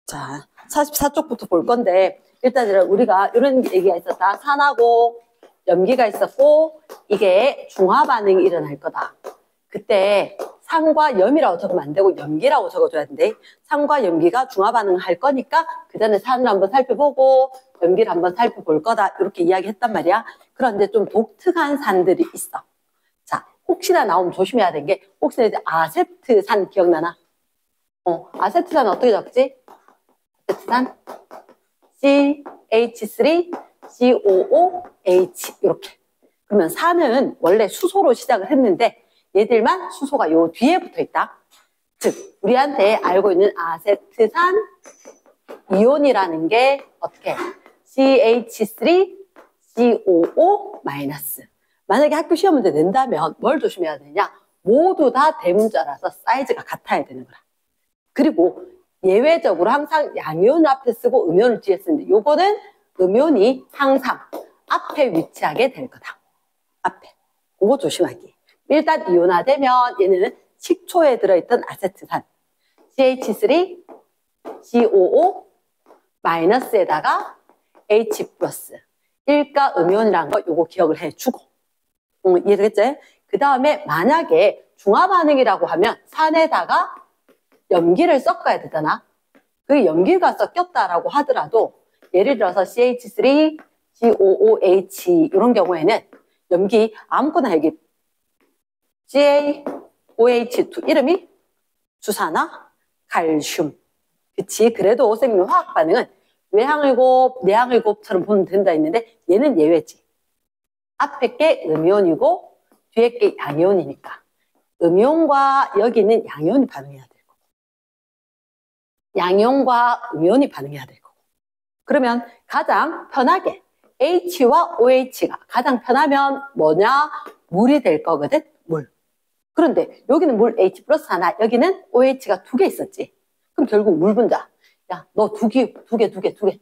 자, 44쪽부터 볼 건데 일단 우리가 이런 얘기가 있었다. 산하고 염기가 있었고 이게 중화 반응이 일어날 거다. 그때 산과 염이라고 적으면 안 되고 염기라고 적어줘야 되는데 산과 염기가 중화 반응을 할 거니까 그 전에 산을 한번 살펴보고 염기를 한번 살펴볼 거다. 이렇게 이야기했단 말이야. 그런데 좀 독특한 산들이 있어. 자, 혹시나 나오면 조심해야 되는 게 혹시나 이제 아세트산 기억나나? 아세트산 어떻게 적지? 아세트산 CH3 COOH 이렇게. 그러면 산은 원래 수소로 시작을 했는데 얘들만 수소가 요 뒤에 붙어 있다. 즉 우리한테 알고 있는 아세트산 이온이라는 게 어떻게 CH3 COO-. 만약에 학교 시험 문제 낸다면 뭘 조심해야 되냐? 모두 다 대문자라서 사이즈가 같아야 되는 거라. 그리고 예외적으로 항상 양이온을 앞에 쓰고 음이온을 뒤에 쓰는데 요거는 음이온이 항상 앞에 위치하게 될 거다. 앞에. 그거 조심하기. 일단 이온화되면 얘는 식초에 들어있던 아세트산 CH3 COO 마이너스에다가 H 플러스 일가 음이온이라는 거 요거 기억을 해주고 이해되겠지? 그 다음에 만약에 중화 반응이라고 하면 산에다가 염기를 섞어야 되잖아. 그 염기가 섞였다라고 하더라도 예를 들어서 CH3 COOH 이런 경우에는 염기 아무거나 여기 CaOH2 이름이 주산화 칼슘. 그치? 그래도 생명 화학 반응은 외항의곱, 내항의곱처럼 보면 된다 했는데 얘는 예외지. 앞에 게 음이온이고 뒤에 게 양이온이니까 음이온과 여기 있는 양이온이 반응해야 될 거고 양이온과 음이온이 반응해야 될 거고 그러면 가장 편하게 H와 OH가 가장 편하면 뭐냐? 물이 될 거거든? 물. 그런데 여기는 물 H 플러스 하나, 여기는 OH가 2개 있었지. 그럼 결국 물 분자. 야, 너 두 개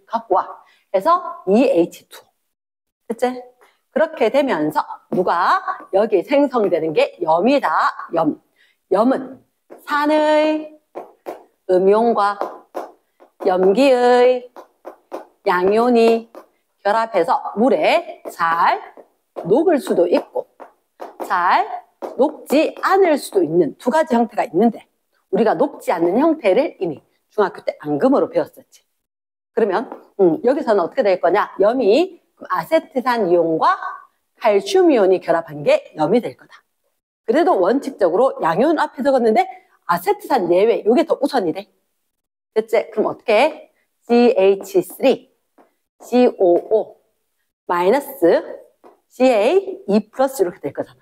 갖고 와. 해서 2H2. 됐지? 그렇게 되면서 누가 여기 생성되는 게 염이다. 염. 염은 산의 음이온과 염기의 양이온이 결합해서 물에 잘 녹을 수도 있고 잘 녹지 않을 수도 있는 두 가지 형태가 있는데 우리가 녹지 않는 형태를 이미 중학교 때 앙금으로 배웠었지. 그러면 여기서는 어떻게 될 거냐? 염이 아세트산 이온과 칼슘 이온이 결합한 게 염이 될 거다. 그래도 원칙적으로 양이온 앞에 적었는데 아세트산 예외 이게 더 우선이 돼. 됐지? 그럼 어떻게 해? CH3 COO 마이너스 CA2 플러스 이렇게 될 거잖아.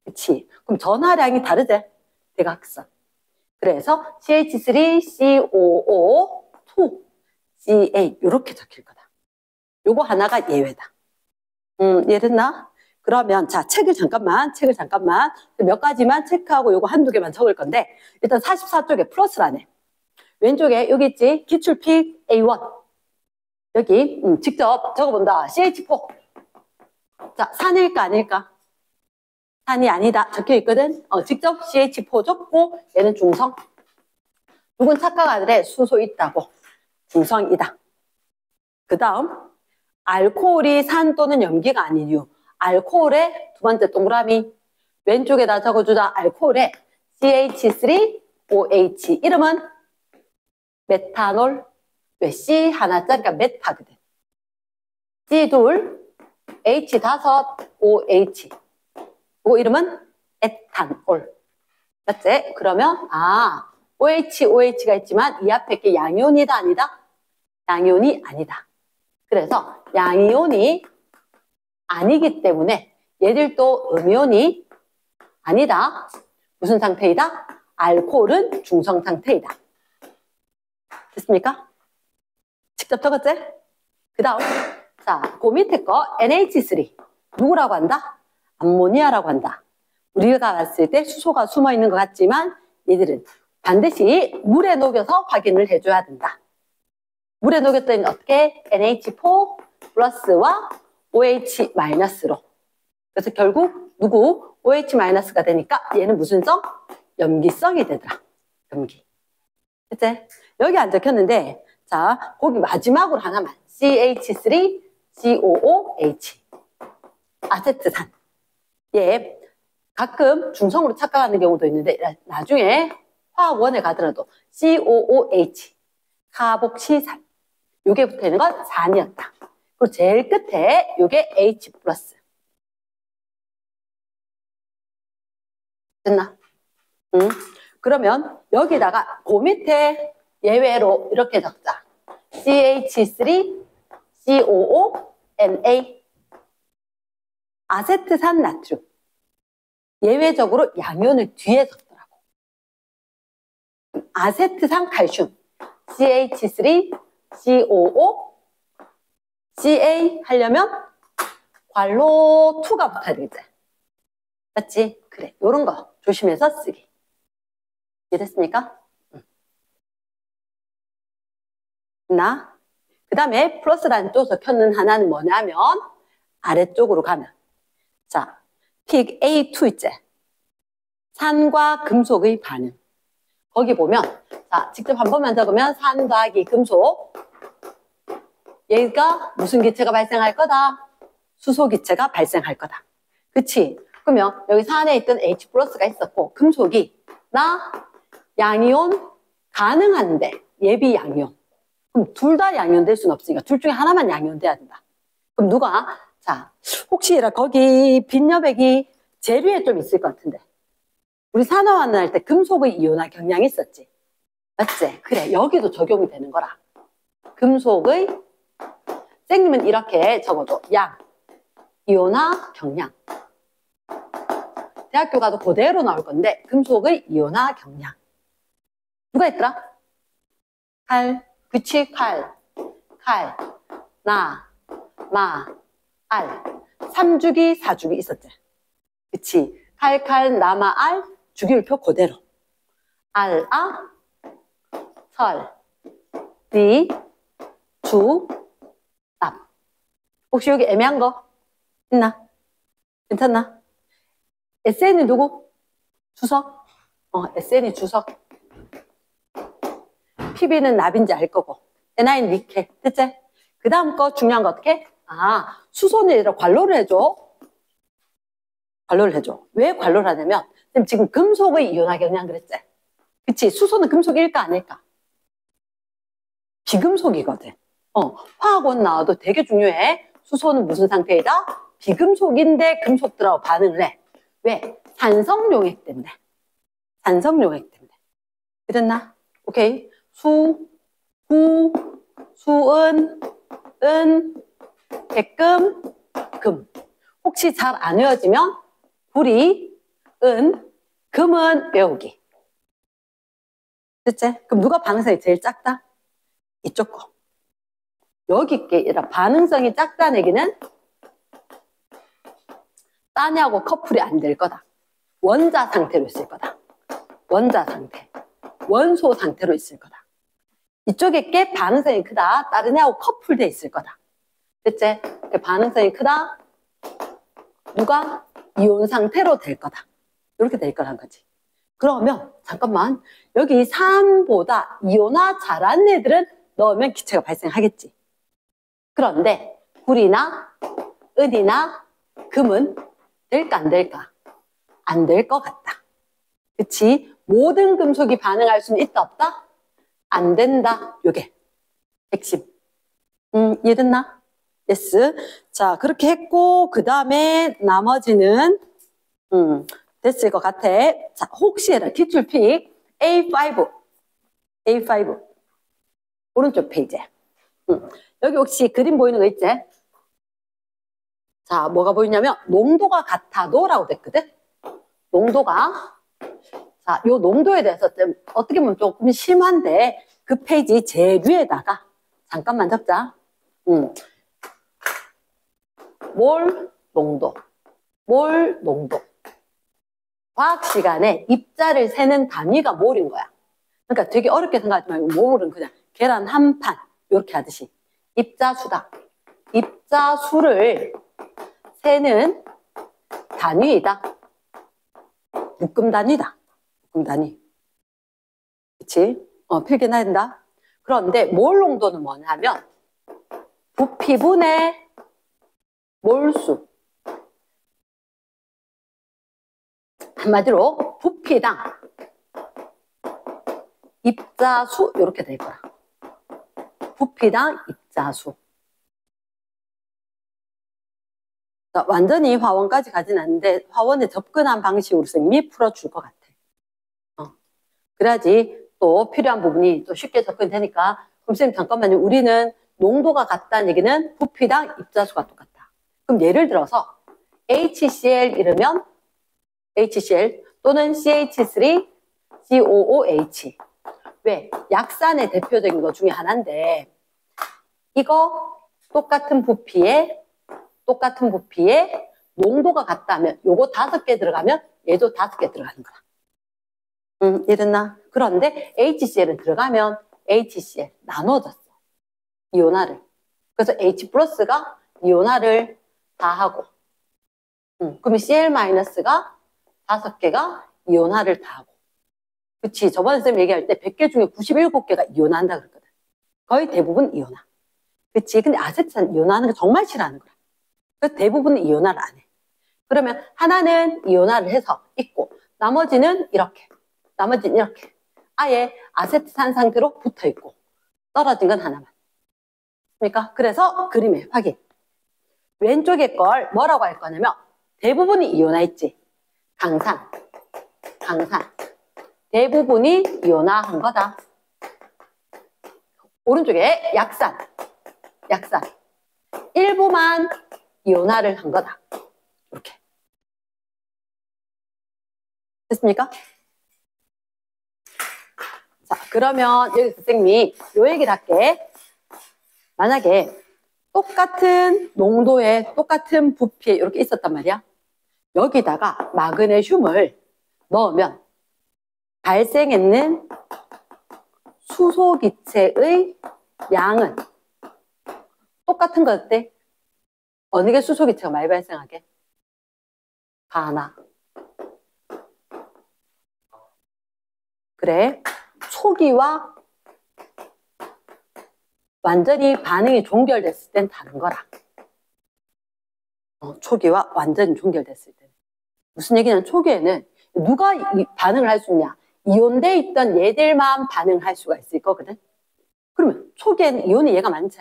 그치? 그럼 전하량이 다르지? 대각선. 그래서 CH3 COO2 CA 이렇게 적힐 거다. 요거 하나가 예외다. 이해됐나? 그러면 자 책을 잠깐만 몇 가지만 체크하고 요거 한두 개만 적을 건데 일단 44쪽에 플러스라네. 왼쪽에 여기 있지? 기출픽 A1 여기 직접 적어본다. CH4 자 산일까 아닐까? 산이 아니다 적혀있거든. 직접 CH4 적고 얘는 중성. 누군 착각하는데 수소 있다고. 중성이다. 그 다음 알코올이 산 또는 염기가 아닌 이유. 알코올의 두 번째 동그라미 왼쪽에다 적어주자. 알코올의 CH3OH 이름은 메탄올. 왜? C 하나짜리가 메타거든. C 둘 H 다섯 OH 그 이름은 에탄올. 맞지? 그러면 OH가 있지만 이 앞에 게 양이온이다 아니다? 양이온이 아니다. 그래서 양이온이 아니기 때문에 얘들도 음이온이 아니다. 무슨 상태이다? 알코올은 중성 상태이다. 됐습니까? 직접 적었지? 그 다음 자, 그 밑에 거 NH3 누구라고 한다? 암모니아라고 한다. 우리가 봤을 때 수소가 숨어있는 것 같지만 얘들은 반드시 물에 녹여서 확인을 해줘야 된다. 물에 녹였더니 어떻게? NH4 플러스와 OH 마이너스로. 그래서 결국 누구? OH 마이너스가 되니까 얘는 무슨 성? 염기성이 되더라. 염기. 그치? 여기 안 적혔는데 자, 거기 마지막으로 하나만. CH3COOH. 아세트산. 예. 가끔 중성으로 착각하는 경우도 있는데, 나중에 화학원에 가더라도 COOH. 카복시산. 요게 붙어 있는 건 산이었다. 그리고 제일 끝에 요게 H 플러스. 됐나? 그러면 여기다가 그 밑에 예외로 이렇게 적자. CH3COONA. 아세트산 나트륨. 예외적으로 양이온을 뒤에 적더라고. 아세트산 칼슘. CH3COO CA 하려면 괄호 2가 붙어야 되겠지. 맞지? 그래. 요런 거 조심해서 쓰기. 이해됐습니까? 그 다음에 플러스라는 또 적혀있는 하나는 뭐냐면 아래쪽으로 가면 자, 픽 A2 있지? 산과 금속의 반응. 거기 보면 자, 직접 한 번만 적으면 산 더하기 금속. 얘가 무슨 기체가 발생할 거다? 수소 기체가 발생할 거다. 그치? 그러면 여기 산에 있던 H 플러스가 있었고 금속이 나 양이온 가능한데 예비 양이온. 그럼 둘 다 양이온 될 수는 없으니까 둘 중에 하나만 양이온 돼야 된다. 그럼 누가? 자, 혹시 거기 빈여백이 재료에 좀 있을 것 같은데 우리 산화환을 할 때 금속의 이온화 경량이 있었지? 맞지? 그래, 여기도 적용이 되는 거라. 금속의 쌤님은 이렇게 적어도 양, 이온화 경량. 대학교 가도 그대로 나올 건데 금속의 이온화 경량. 누가 있더라? 칼, 그치? 칼, 나, 마, 알. 3주기, 4주기 있었지? 그치? 칼, 나, 마, 알. 주기율표 그대로. 알, 아, 설, 리, 주, 납. 혹시 여기 애매한 거 있나? 괜찮나? SN이 누구? 주석? SN이 주석. PB는 납인지 알 거고. NI는 니켈. 됐지? 그 다음 거 중요한 거 어떻게? 아, 수소는 얘들아 관로를 해줘. 관로를 해줘. 왜 관로를 하냐면 지금 금속의 이온화 경량 그랬지? 그치? 수소는 금속일까 아닐까? 비금속이거든. 화학원 나와도 되게 중요해. 수소는 무슨 상태이다? 비금속인데 금속들하고 반응을 해. 왜? 산성용액 때문에. 산성용액 때문에. 그랬나? 오케이. 수, 구, 수은, 은, 백금, 금. 혹시 잘 안 외워지면 구리, 은, 금은 외우기. 됐지? 그럼 누가 반응성이 제일 작다? 이쪽 거. 여기 게 반응성이 작다는 얘기는 따냐고 커플이 안 될 거다. 원자 상태로 있을 거다. 원자 상태. 원소 상태로 있을 거다. 이쪽에 게 반응성이 크다. 다른 애하고 커플돼 있을 거다. 됐지? 반응성이 크다. 누가? 이온 상태로 될 거다. 이렇게 될 거란 거지. 그러면 잠깐만 여기 산보다 이온화 잘하는 애들은 넣으면 기체가 발생하겠지. 그런데 구리나 은이나 금은 될까 안 될까? 안 될 것 같다. 그치? 모든 금속이 반응할 수는 있다 없다? 안 된다. 요게 핵심. 이해됐나? 예스. 자, 그렇게 했고 그 다음에 나머지는 됐을 것 같아. 자, 혹시 기출픽 A5 오른쪽 페이지. 여기 혹시 그림 보이는 거 있지? 자, 뭐가 보이냐면 농도가 같아도 라고 됐거든. 농도가. 자, 요 농도에 대해서 좀 어떻게 보면 조금 심한데 그 페이지 제일 위에다가 잠깐만 적자. 몰 농도. 과학 시간에 입자를 세는 단위가 몰인 거야. 그러니까 되게 어렵게 생각하지 말고 몰은 그냥 계란 한 판 이렇게 하듯이 입자수다. 입자수를 세는 단위이다. 묶음 단위다. 묶음 단위. 그치? 필기해놔야 된다. 그런데 몰 농도는 뭐냐면 부피분의 몰수. 한마디로 부피당 입자수 이렇게 될 거야. 부피당 입자수. 완전히 화원까지 가진 않는데 화원에 접근한 방식으로 선생님이 풀어줄 것 같아. 그래야지 또 필요한 부분이 또 쉽게 접근되니까. 그럼 선생님 잠깐만요. 우리는 농도가 같다는 얘기는 부피당 입자수가 똑같다. 그럼 예를 들어서 HCl 이러면 HCl 또는 CH3COOH. 왜? 약산의 대표적인 것 중에 하나인데 이거 똑같은 부피에 농도가 같다면 요거 5개 들어가면 얘도 5개 들어가는 거야. 이랬나? 그런데 HCl은 들어가면 HCl 나눠졌어. 이온화를. 그래서 H 플러스가 이온화를 다 하고 그러면 Cl-가 5개가 이온화를 다 하고. 그치? 저번에 쌤 얘기할 때 100개 중에 97개가 이온화한다 그랬거든. 거의 대부분 이온화. 그치? 근데 아세트산 이온화하는 거 정말 싫어하는 거야. 그래서 대부분 이온화를 안 해. 그러면 하나는 이온화를 해서 있고 나머지는 이렇게 아예 아세트산 상태로 붙어 있고 떨어진 건 하나만. 그러니까 그래서 그림에 확인. 왼쪽에 걸 뭐라고 할 거냐면 대부분이 이온화했지. 강산. 대부분이 이온화한 거다. 오른쪽에 약산. 일부만 이온화를 한 거다. 이렇게. 됐습니까? 자, 그러면 여기서 선생님이 요 얘기를 할게. 만약에 똑같은 농도에 똑같은 부피에 이렇게 있었단 말이야. 여기다가 마그네슘을 넣으면 발생했는 수소기체의 양은 똑같은 거 어때? 어느 게 수소기체가 많이 발생하게? 가나. 그래. 초기와 완전히 반응이 종결됐을 땐 다른 거라. 초기와 완전히 종결됐을 때. 무슨 얘기냐면 초기에는 누가 반응을 할 수 있냐? 이온돼 있던 얘들만 반응할 수가 있을 거거든. 그러면 초기에는 이온이 얘가 많지.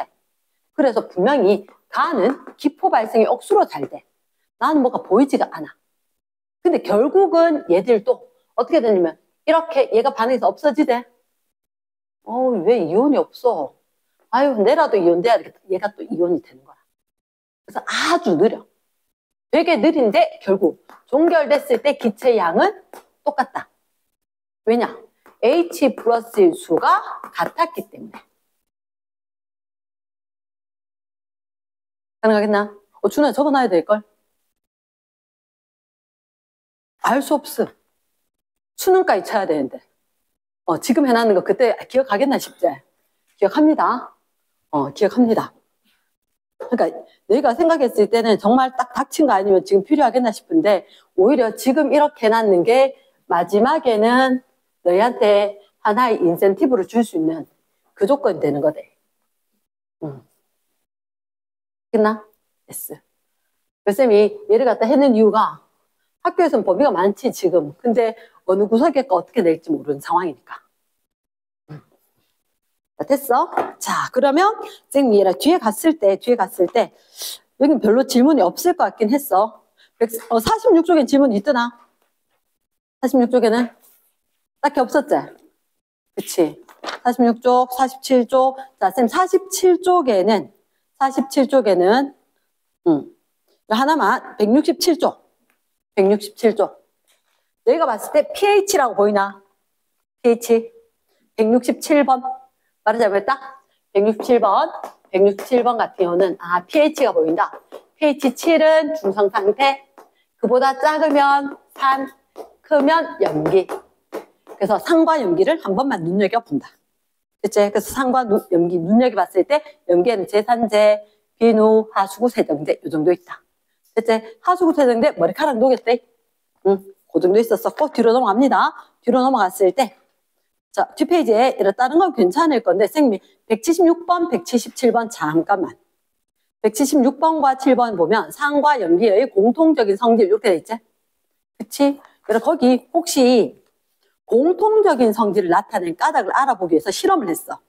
그래서 분명히 가는 기포 발생이 억수로 잘 돼. 나는 뭐가 보이지가 않아. 근데 결국은 얘들도 어떻게 되냐면 이렇게 얘가 반응해서 없어지대. 왜 이온이 없어? 아유, 내라도 이온돼야 되겠다. 얘가 또 이온이 되는 거야. 그래서 아주 느려. 되게 느린데 결국 종결됐을 때 기체 양은 똑같다. 왜냐? H 플러스의 수가 같았기 때문에. 가능하겠나? 준호야 적어놔야 될걸? 알 수 없어. 수능까지 쳐야 되는데. 지금 해놨는 거 그때 기억하겠나 싶지? 기억합니다. 기억합니다. 그러니까 내가 생각했을 때는 정말 딱 닥친 거 아니면 지금 필요하겠나 싶은데 오히려 지금 이렇게 해놨는 게 마지막에는 너희한테 하나의 인센티브를 줄 수 있는 그 조건이 되는 거대. 됐나? 됐어. 쌤이 얘를 갖다 해는 이유가 학교에서는 범위가 많지 지금. 근데 어느 구석에 어떻게 낼지 모르는 상황이니까. 자, 됐어? 자, 그러면 쌤이 얘랑 뒤에 갔을 때 여긴 별로 질문이 없을 것 같긴 했어. 46쪽엔 질문이 있더나? 46쪽에는 딱히 없었지? 그치? 46쪽, 47쪽. 자, 쌤 47쪽에는 하나만 167쪽. 내가 봤을 때 pH라고 보이나? pH 167번. 말을 잘못했다? 167번 같은 경우는 pH가 보인다. pH 7은 중성 상태. 그보다 작으면 산, 크면 염기. 그래서 산과 염기를 한 번만 눈여겨본다. 그치? 그래서 산과 염기 눈여겨봤을 때 염기에는 제산제, 비누, 하수구, 세정제 이 정도 있다. 그치? 하수구, 세정제 머리카락 녹였대. 그 정도 있었었고 뒤로 넘어갑니다. 뒤로 넘어갔을 때 자, 뒷페이지에 이런 다른 건 괜찮을 건데 선생님이 176번, 177번 잠깐만. 176번과 7번 보면 산과 염기의 공통적인 성질 이렇게 돼 있지? 그치? 그래서 거기 혹시 공통적인 성질을 나타낸 까닭을 알아보기 위해서 실험을 했어.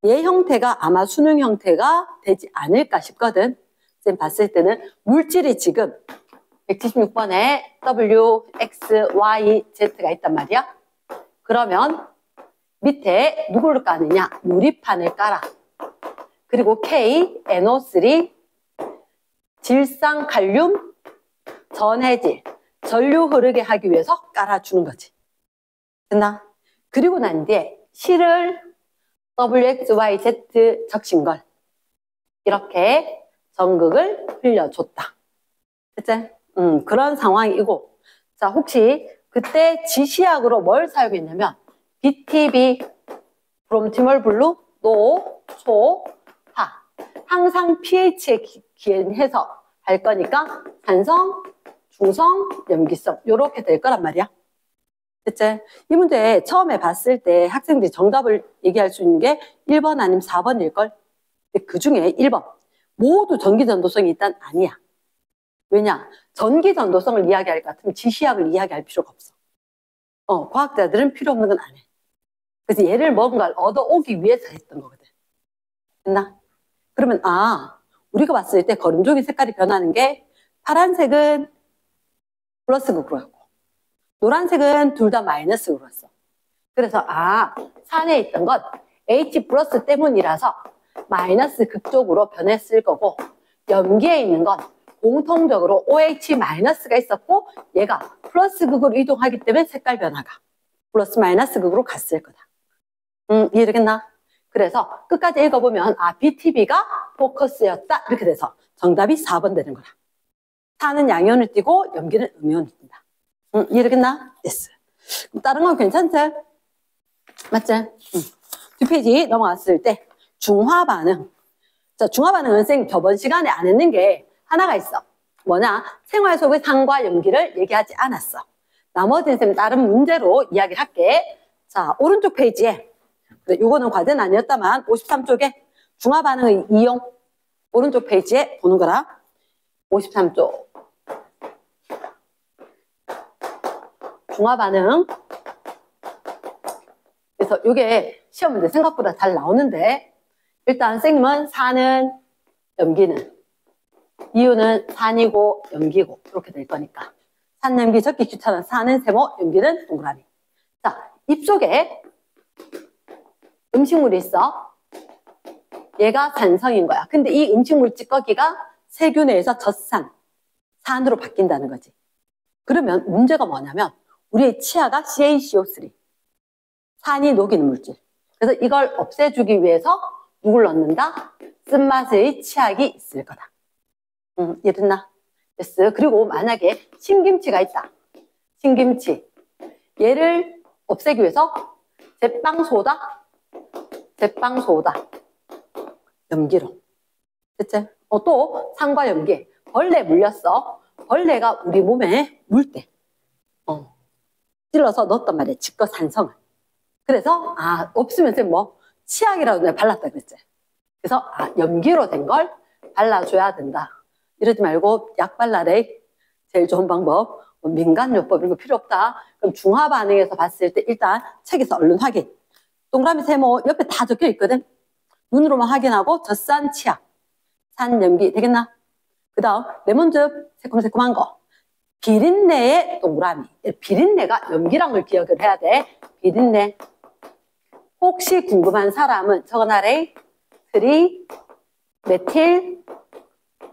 얘 형태가 아마 수능 형태가 되지 않을까 싶거든. 쌤 봤을 때는 물질이 지금 176번에 W, X, Y, Z가 있단 말이야. 그러면 밑에 누구를 까느냐? 유리판을 깔아. 그리고 K, NO3, 질산, 칼륨, 전해질, 전류 흐르게 하기 위해서 깔아주는 거지. 됐나? 그리고 난 뒤에 실을 WXYZ 적신 걸 이렇게 전극을 흘려줬다. 됐지? 그런 상황이고, 자, 혹시 그때 지시약으로 뭘 사용했냐면 BTB, 브롬티몰 블루, 노, 소, 화. 항상 pH에 기해서 할 거니까 산성, 중성, 염기성 이렇게 될 거란 말이야. 됐지? 이 문제 처음에 봤을 때 학생들이 정답을 얘기할 수 있는 게 1번 아니면 4번일걸? 근데 그 중에 1번. 모두 전기전도성이 일단 아니야. 왜냐? 전기전도성을 이야기할 것 같으면 지시약을 이야기할 필요가 없어. 과학자들은 필요 없는 건 안 해. 그래서 얘를 뭔가를 얻어오기 위해서 했던 거거든. 됐나? 그러면 우리가 봤을 때 거름종이 색깔이 변하는 게 파란색은 플러스극으로 했고 노란색은 둘 다 마이너스극으로 했어. 그래서 산에 있던 것 H 플러스 때문이라서 마이너스 극쪽으로 변했을 거고 염기에 있는 건 공통적으로 OH 마이너스가 있었고 얘가 플러스 극으로 이동하기 때문에 색깔 변화가 플러스 마이너스 극으로 갔을 거다. 이해되겠나? 그래서 끝까지 읽어보면 BTB가 포커스였다 이렇게 돼서 정답이 4번 되는 거라. 산은 양이온을 띠고 염기는 음이온을 띈다. 이해되겠나? 됐어. 다른 건 괜찮지? 맞지? 뒷페이지 넘어갔을 때 중화 반응. 자, 중화 반응은 선생님 저번 시간에 안 했는 게 하나가 있어. 뭐냐? 생활 속의 산과 염기를 얘기하지 않았어. 나머지는 쌤 다른 문제로 이야기를 할게. 자, 오른쪽 페이지에 요거는 과제는 아니었다만 53쪽에 중화 반응의 이용 오른쪽 페이지에 보는 거라. 53쪽 중화 반응. 그래서 요게 시험 문제 생각보다 잘 나오는데 일단 선생님은 산은 염기는 이유는 산이고 염기고 이렇게 될 거니까 산, 염기 적기 귀찮은 산은 세모, 염기는 동그라미. 자, 입속에 음식물이 있어. 얘가 산성인 거야. 근데 이 음식물 찌꺼기가 세균에서 젖산, 산으로 바뀐다는 거지. 그러면 문제가 뭐냐면 우리의 치아가 CaCO3, 산이 녹이는 물질. 그래서 이걸 없애주기 위해서 누굴 넣는다? 쓴맛의 치약이 있을 거다. 이해됐나? 됐어. 그리고 만약에 신김치가 있다. 신김치. 얘를 없애기 위해서 제빵소다. 염기로. 됐지? 또 산과 염기. 벌레 물렸어. 벌레가 우리 몸에 물 때 찔러서 넣었단 말이야. 지껏 산성을. 그래서 없으면 쌤 치약이라도 내가 발랐다 그랬지. 그래서 염기로 된 걸 발라줘야 된다. 이러지 말고 약 발라래. 제일 좋은 방법. 민간요법 이런 거 필요 없다. 그럼 중화 반응에서 봤을 때 일단 책에서 얼른 확인. 동그라미 세모 옆에 다 적혀 있거든. 눈으로만 확인하고 젖산 치약, 산 염기 되겠나? 그 다음 레몬즙 새콤새콤한 거. 비린내의 동그라미. 비린내가 염기란 걸 기억을 해야 돼. 비린내. 혹시 궁금한 사람은 적어놔래. 트리 메틸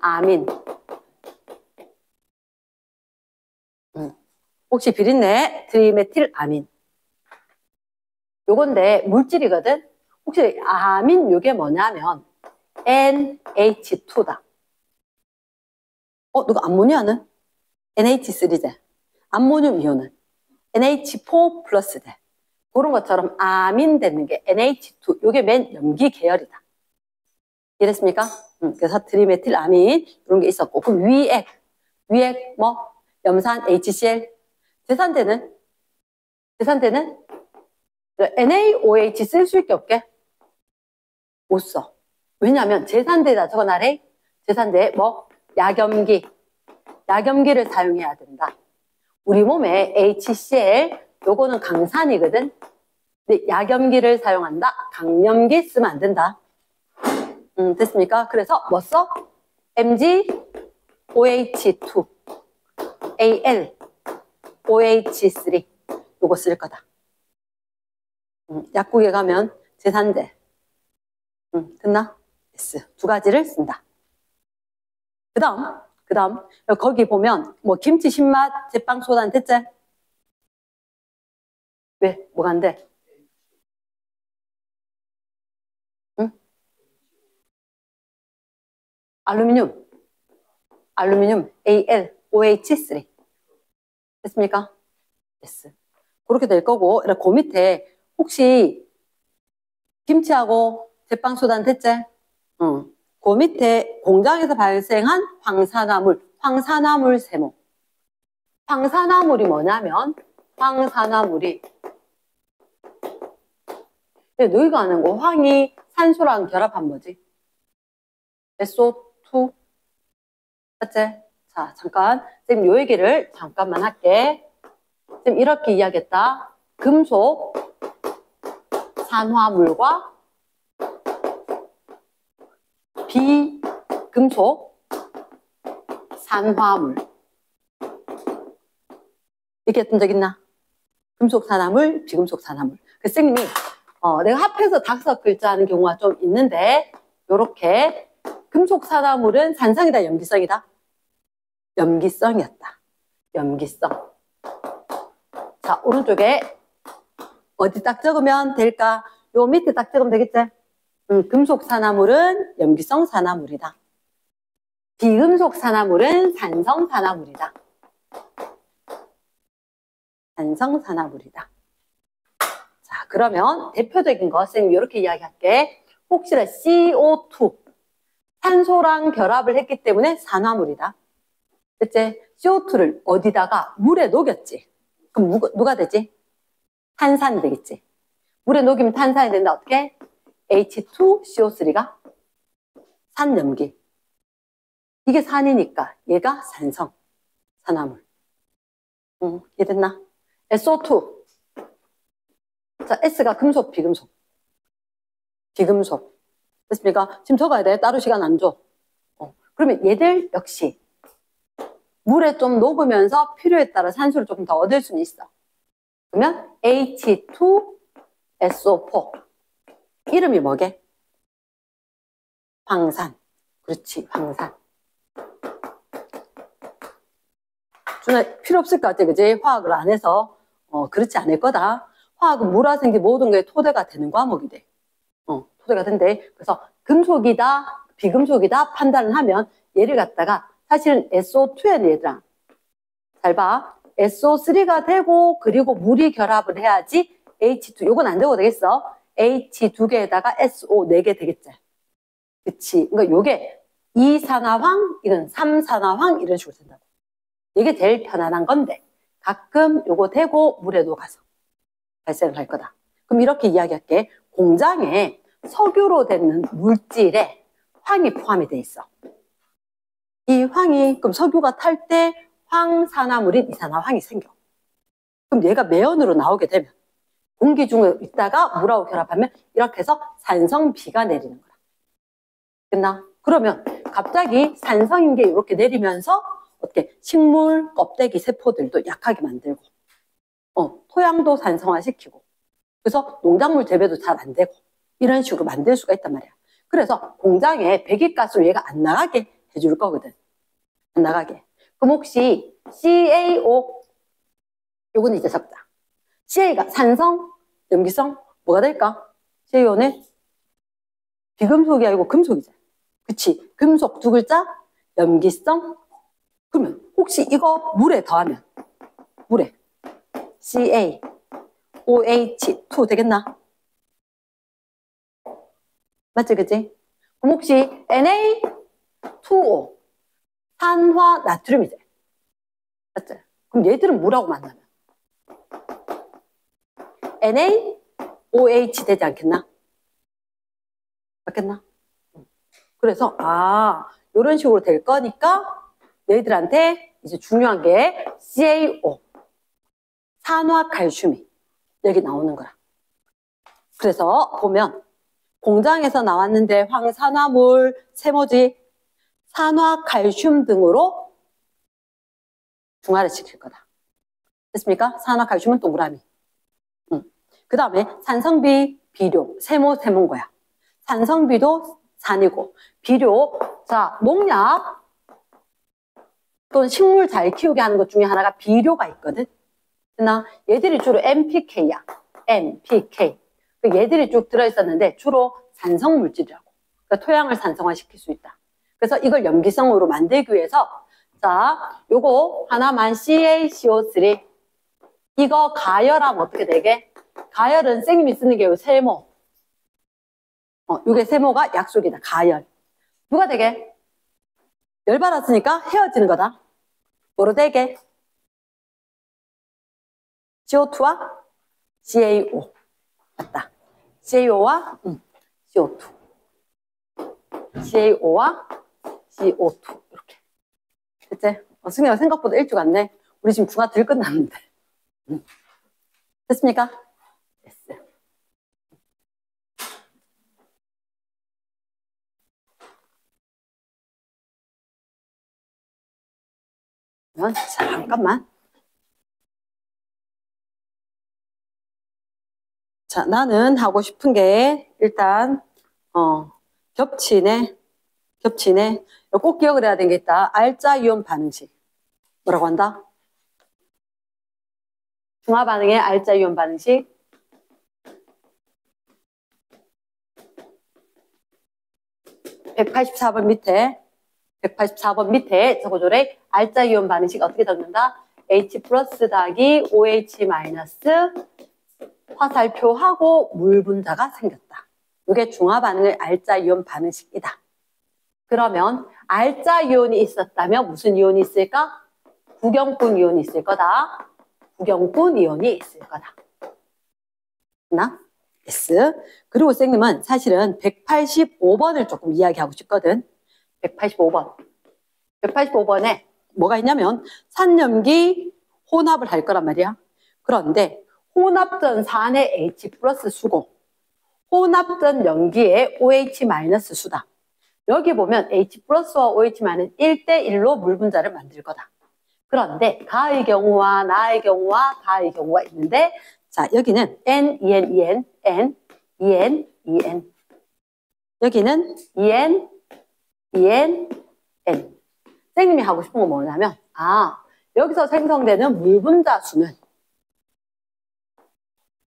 아민. 혹시 비린내 트리메틸 아민. 요건데 물질이거든. 혹시 아민 요게 뭐냐면 NH2다. 누가 암모니아는 NH3제. 암모늄 이온은 NH4 플러스제. 그런 것처럼 아민 되는 게 NH2. 요게 맨 염기 계열이다. 이랬습니까? 그래서 트리메틸 아민 이런 게 있었고, 그럼 위액 염산 HCl. 제산제는 NaOH 쓸 수 있게 없게? 못 써. 왜냐하면 제산대에다 적어놔래. 제산대에 뭐? 약염기. 약염기를 사용해야 된다. 우리 몸에 HCl, 요거는 강산이거든. 근데 약염기를 사용한다. 강염기 쓰면 안 된다. 됐습니까? 그래서 뭐 써? MgOH2, Al, OH3 요거 쓸 거다. 약국에 가면 제산제 됐나? S 두 가지를 쓴다. 그 다음 거기 보면 뭐 김치 신맛 제빵 소다는 됐지? 왜? 뭐가 안 돼? 응? 알루미늄 Al, OH3 됐습니까? S 그렇게 될 거고 그 밑에 혹시 김치하고 제빵 소다는 됐지? 그 밑에 공장에서 발생한 황산화물 세모. 황산화물이 뭐냐면 황산화물이 너희가 아는 거 황이 산소랑 결합한 뭐지? SO2 맞지? 자 잠깐 지금 요 얘기를 잠깐만 할게. 지금 이렇게 이야기했다. 금속 산화물과 비금속 산화물 얘기했던 적 있나? 금속 산화물, 비금속 산화물. 그 선생님이 내가 합해서 5글자 하는 경우가 좀 있는데 요렇게 금속 산화물은 산성이다, 염기성이다? 염기성이었다. 염기성. 자, 오른쪽에 어디 딱 적으면 될까? 요 밑에 딱 적으면 되겠지? 금속 산화물은 염기성 산화물이다. 비금속 산화물은 산성 산화물이다. 산성 산화물이다. 자, 그러면 대표적인 거 선생님 이렇게 이야기할게. 혹시나 CO2 산소랑 결합을 했기 때문에 산화물이다. 그치? CO2를 어디다가 물에 녹였지. 그럼 누가 되지? 탄산이 되겠지. 물에 녹이면 탄산이 된다. 어떻게? H2CO3가 산염기. 이게 산이니까 얘가 산성, 산화물. 이해됐나? SO2. 자, S가 금속, 비금속. 비금속. 됐습니까? 지금 적어야 돼. 따로 시간 안 줘. 그러면 얘들 역시 물에 좀 녹으면서 필요에 따라 산소를 조금 더 얻을 수는 있어. 그러면 H2SO4. 이름이 뭐게? 황산. 그렇지, 황산. 준아, 필요 없을 것 같아, 그지? 화학을 안 해서. 그렇지 않을 거다. 화학은 물화생기 모든 게 토대가 되는 과목이 돼. 토대가 된대. 그래서 금속이다, 비금속이다 판단을 하면 얘를 갖다가 사실은 SO2야, 얘들아. 잘 봐. SO3가 되고 그리고 물이 결합을 해야지 H2. 요건 안 되고 되겠어. H 2개에다가 SO 4개 되겠지. 그치. 그러니까 요게 2산화황, 이건 3산화황 이런 식으로 된다고. 이게 제일 편안한 건데 가끔 요거 되고 물에 녹아서 발생을 할 거다. 그럼 이렇게 이야기할게. 공장에 석유로 된 물질에 황이 포함이 돼 있어. 이 황이 그럼 석유가 탈 때 황산화물인 이산화황이 생겨. 그럼 얘가 매연으로 나오게 되면 공기 중에 있다가 물하고 결합하면 이렇게 해서 산성비가 내리는 거야. 끝나? 그러면 갑자기 산성인 게 이렇게 내리면서 어떻게 식물 껍데기 세포들도 약하게 만들고 토양도 산성화시키고 그래서 농작물 재배도 잘 안 되고 이런 식으로 만들 수가 있단 말이야. 그래서 공장에 배기가스로 얘가 안 나가게 해줄 거거든. 안 나가게. 그럼 혹시 CaO 요거는 이제 적자. Ca가 산성, 염기성 뭐가 될까? CaO는 비금속이 아니고 금속이잖아. 그치? 금속 두 글자, 염기성. 그러면 혹시 이거 물에 더하면 물에 CaOH2 되겠나? 맞지, 그치? 그럼 혹시 Na2O 산화 나트륨이지? 맞지? 그럼 얘들은 물하고 만나면 Na OH 되지 않겠나? 맞겠나? 그래서 이런 식으로 될 거니까 너희들한테 이제 중요한 게 CaO 산화칼슘이 여기 나오는 거라. 그래서 보면 공장에서 나왔는데 황산화물, 세모지, 산화칼슘 등으로 중화를 시킬 거다. 됐습니까? 산화칼슘은 동그라미. 그 다음에 산성비, 비료, 세모인 거야. 산성비도 산이고 비료, 자 농약 또는 식물 잘 키우게 하는 것 중에 하나가 비료가 있거든. 나 얘들이 주로 NPK야. NPK. 얘들이 쭉 들어있었는데 주로 산성물질이라고. 그러니까 토양을 산성화시킬 수 있다. 그래서 이걸 염기성으로 만들기 위해서 자 요거 하나만 CaCO3 이거 가열하면 어떻게 되게? 가열은 쌤이 쓰는 게 요 세모. 요게 세모가 약속이다. 가열. 누가 되게? 열 받았으니까 헤어지는 거다. 뭐로 되게? CO2와 CaO. 맞다. CaO와 CO2. CaO와 CO2. 이렇게. 됐지? 승희가 생각보다 일찍 왔네. 우리 지금 중화 들 끝났는데. 됐습니까? 됐어. 잠깐만. 자, 나는 하고 싶은 게 일단 겹치네. 꼭 기억을 해야 되겠다. 알자 이온 반응식. 뭐라고 한다? 중화 반응의 알자 이온 반응식. 184번 밑에 적어줘래. 알자 이온 반응식 어떻게 적는다? H 플러스 더하기 OH 마이너스 화살표하고 물 분자가 생겼다. 이게 중화 반응의 알자 이온 반응식이다. 그러면 알자 이온이 있었다면 무슨 이온이 있을까? 구경꾼 이온이 있을 거다. 구경꾼 이온이 있을 거다. 나? S. 그리고 쌤님은 사실은 185번을 조금 이야기하고 싶거든. 185번에 뭐가 있냐면 산염기 혼합을 할 거란 말이야. 그런데 혼합전 산의 H 플러스 수고, 혼합전 염기의 OH 마이너스 수다. 여기 보면 H 플러스와 OH 마이너스 1대1로 물 분자를 만들 거다. 그런데 가의 경우와 나의 경우와 가의 경우가 있는데 자 여기는 N, EN, EN, N, EN, EN. 여기는 EN, EN, N. 선생님이 하고 싶은 건 뭐냐면 여기서 생성되는 물 분자 수는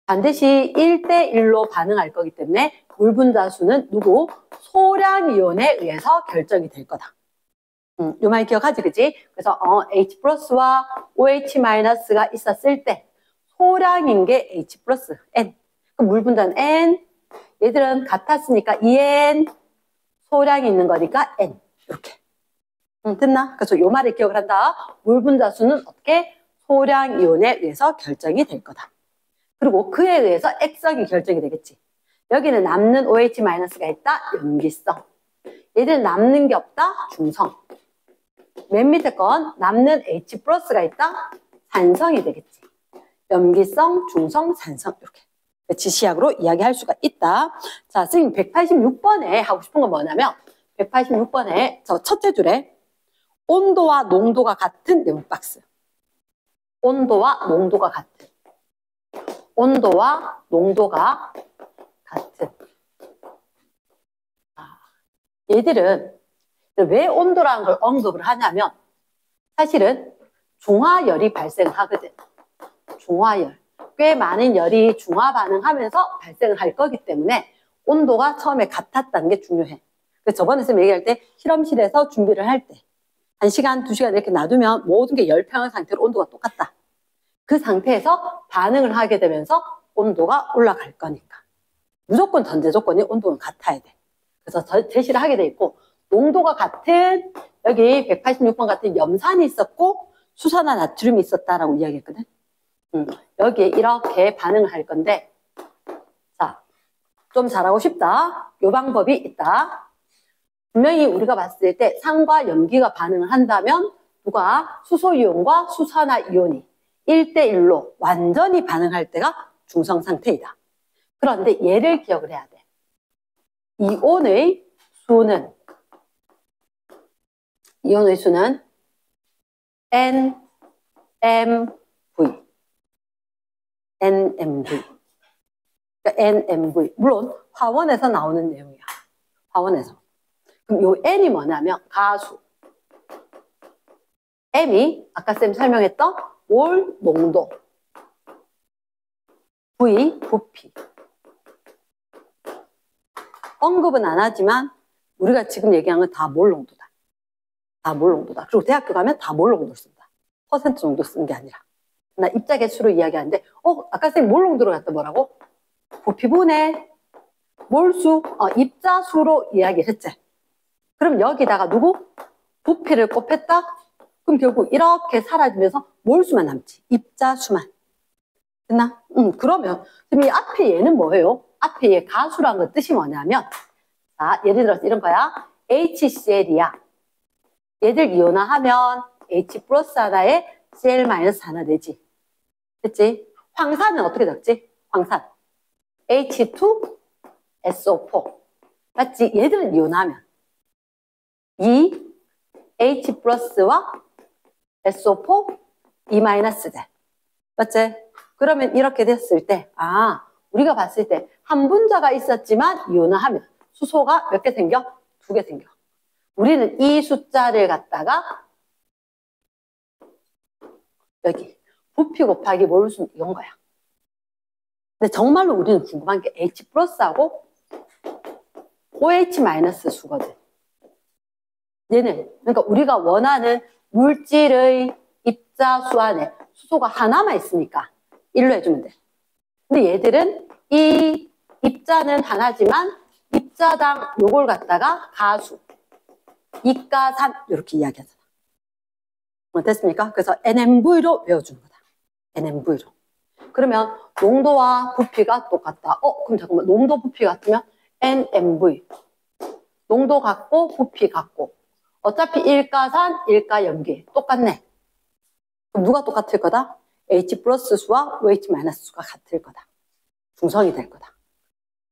반드시 1대1로 반응할 거기 때문에 물 분자 수는 누구? 소량 이온에 의해서 결정이 될 거다. 요 말 기억하지, 그치? 그래서 H 플러스와 OH 마이너스가 있었을 때 소량인 게 H 플러스 N. 그럼 물 분자는 N. 얘들은 같았으니까 EN. 소량이 있는 거니까 N. 이렇게. 됐나? 그래서 요 말을 기억을 한다. 물 분자 수는 어떻게? 소량 이온에 의해서 결정이 될 거다. 그리고 그에 의해서 액성이 결정이 되겠지. 여기는 남는 OH-가 있다. 염기성. 얘들은 남는 게 없다. 중성. 맨 밑에 건 남는 H 플러스가 있다. 산성이 되겠지. 염기성, 중성, 산성 이렇게 지시약으로 이야기할 수가 있다. 자, 선생님 186번에 하고 싶은 건 뭐냐면 186번에 저 첫째 줄에 온도와 농도가 같은 네모박스. 온도와 농도가 같은. 온도와 농도가 같은. 얘들은 왜 온도라는 걸 언급을 하냐면 사실은 중화열이 발생하거든. 중화열. 꽤 많은 열이 중화 반응하면서 발생을 할 거기 때문에 온도가 처음에 같았다는 게 중요해. 그래서 저번에 쌤 얘기할 때 실험실에서 준비를 할 때 1시간, 2시간 이렇게 놔두면 모든 게 열평형 상태로 온도가 똑같다. 그 상태에서 반응을 하게 되면서 온도가 올라갈 거니까. 무조건 전제 조건이 온도는 같아야 돼. 그래서 제시를 하게 돼 있고 농도가 같은 여기 186번 같은 염산이 있었고 수산화 나트륨이 있었다라고 이야기했거든. 여기에 이렇게 반응을 할 건데 좀 잘하고 싶다. 요 방법이 있다. 분명히 우리가 봤을 때 산과 염기가 반응을 한다면 누가 수소이온과 수산화이온이 1대1로 완전히 반응할 때가 중성 상태이다. 그런데 얘를 기억을 해야 돼. 이온의 수는 NMV. 그러니까 NMV. 물론 화원에서 나오는 내용이야. 화원에서. 그럼 요 N이 뭐냐면 가수. M이 아까 쌤 설명했던 몰 농도. V 부피. 언급은 안 하지만 우리가 지금 얘기한 건 다 몰 농도다. 다 몰 농도다. 그리고 대학교 가면 다 몰 농도를 쓴다. 퍼센트 정도 쓰는 게 아니라. 나 입자 개수로 이야기하는데 아까 쌤 몰 농도로 갔다 뭐라고? 부피분의 몰수, 입자수로 이야기를 했지. 그럼 여기다가 누구? 부피를 곱했다? 그럼 결국 이렇게 사라지면서 몰수만 남지. 입자수만. 됐나? 그러면 이 앞에 얘는 뭐예요? 앞에 얘 가수라는 거 뜻이 뭐냐면 자, 예를 들어서 이런 거야. HCl이야. 얘들 이온화하면 H 플러스 하나에 Cl 마이너스 하나 되지. 됐지? 황산은 어떻게 적지? 황산. H2SO4. 맞지? 얘들은 이온화하면 이 H 플러스와 SO4 E 마이너스 돼. 맞지? 그러면 이렇게 됐을 때 우리가 봤을 때 한 분자가 있었지만 이온화하면 수소가 몇 개 생겨? 2개 생겨. 우리는 이 숫자를 갖다가 여기 부피 곱하기 몰수 이건 거야. 근데 정말로 우리는 궁금한 게 H 플러스하고 OH 마이너스 수거든. 얘는 그러니까 우리가 원하는 물질의 입자수 안에 수소가 하나만 있으니까 1로 해주면 돼. 근데 얘들은 이 입자는 하나지만 입자당 요걸 갖다가 가수, 이가산 이렇게 이야기하잖아. 됐습니까? 그래서 NMV로 외워주는 거다. NMV로. 그러면 농도와 부피가 똑같다. 그럼 잠깐만 농도 부피 같으면 NMV. 농도 같고 부피 같고 어차피 일가산, 일가염기 똑같네. 그럼 누가 똑같을 거다? H 플러스 수와 OH 마이너스 수가 같을 거다. 중성이 될 거다.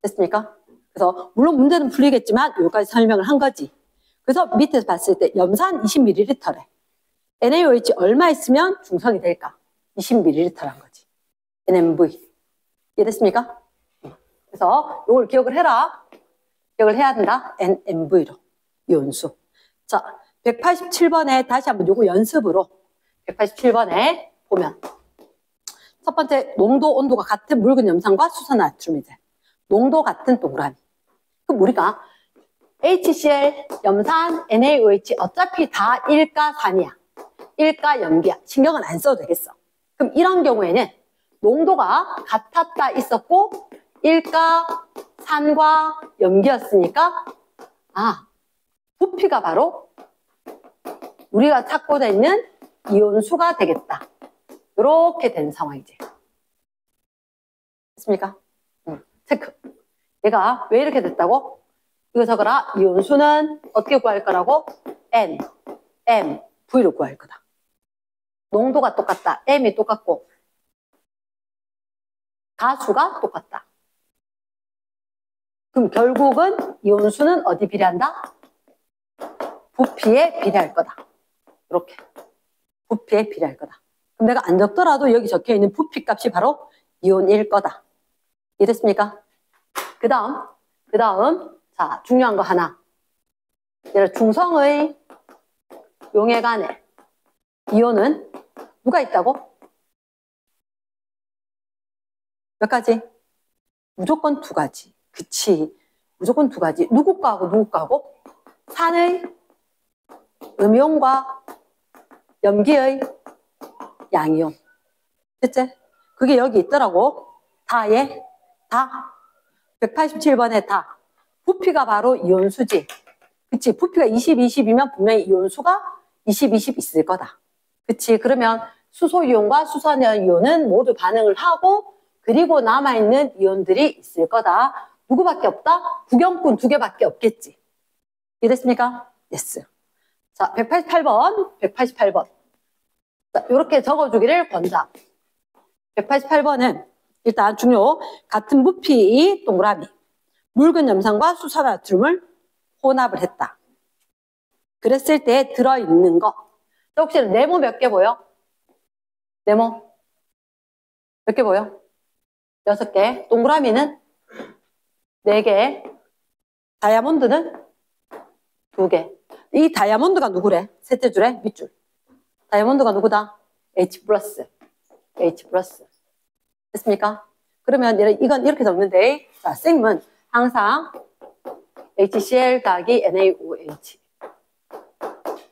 됐습니까? 그래서 물론 문제는 풀리겠지만 여기까지 설명을 한 거지. 그래서 밑에서 봤을 때 염산 20ml래. NaOH 얼마 있으면 중성이 될까? 20ml란 거지. NMV. 이해됐습니까? 그래서 이걸 기억을 해라. 기억을 해야 된다. NMV로. 이온수. 자, 187번에 다시 한번 요거 연습으로 187번에 보면 첫 번째 농도, 온도가 같은 묽은 염산과 수산나트륨이지. 농도 같은 동그라미. 그럼 우리가 HCl, 염산, NaOH 어차피 다 일가산이야. 일가염기야. 신경은 안 써도 되겠어. 그럼 이런 경우에는 농도가 같았다 있었고 일가산과 염기였으니까 부피가 바로 우리가 찾고자 있는 이온수가 되겠다. 이렇게 된 상황이지. 됐습니까? 체크. 얘가 왜 이렇게 됐다고? 이거 적어라. 이온수는 어떻게 구할 거라고? N, M, V로 구할 거다. 농도가 똑같다. M이 똑같고 가수가 똑같다. 그럼 결국은 이온수는 어디 비례한다? 부피에 비례할 거다. 이렇게. 부피에 비례할 거다. 그럼 내가 안 적더라도 여기 적혀있는 부피 값이 바로 이온일 거다. 이해됐습니까? 그 다음, 자, 중요한 거 하나. 얘를 중성의 용액 안에 이온은 누가 있다고? 몇 가지? 무조건 2가지. 그치. 무조건 2가지. 누구 거하고 누구 거하고? 산의 음이온과 염기의 양이온. 됐지? 그게 여기 있더라고. 다에 다. 187번에 다. 부피가 바로 이온수지. 그치? 부피가 20, 20이면 분명히 이온수가 20, 20 있을 거다. 그치? 그러면 수소이온과 수산화이온은 모두 반응을 하고 그리고 남아있는 이온들이 있을 거다. 누구밖에 없다? 구경꾼 2개밖에 없겠지. 이해됐습니까? 예스. 자, 188번. 자, 이렇게 적어주기를 권장. 188번은 일단 중요. 같은 부피 동그라미. 묽은 염산과 수산나트륨을 혼합을 했다. 그랬을 때 들어있는 거. 혹시 네모 몇 개 보여? 네모 몇 개 보여? 6개. 동그라미는 4개. 다이아몬드는 2개. 이 다이아몬드가 누구래? 셋째 줄에 밑줄. 다이아몬드가 누구다? H+. 됐습니까? 그러면 이건 이렇게 적는데, 자, 쌤은 항상 HCl 더하기 NaOH.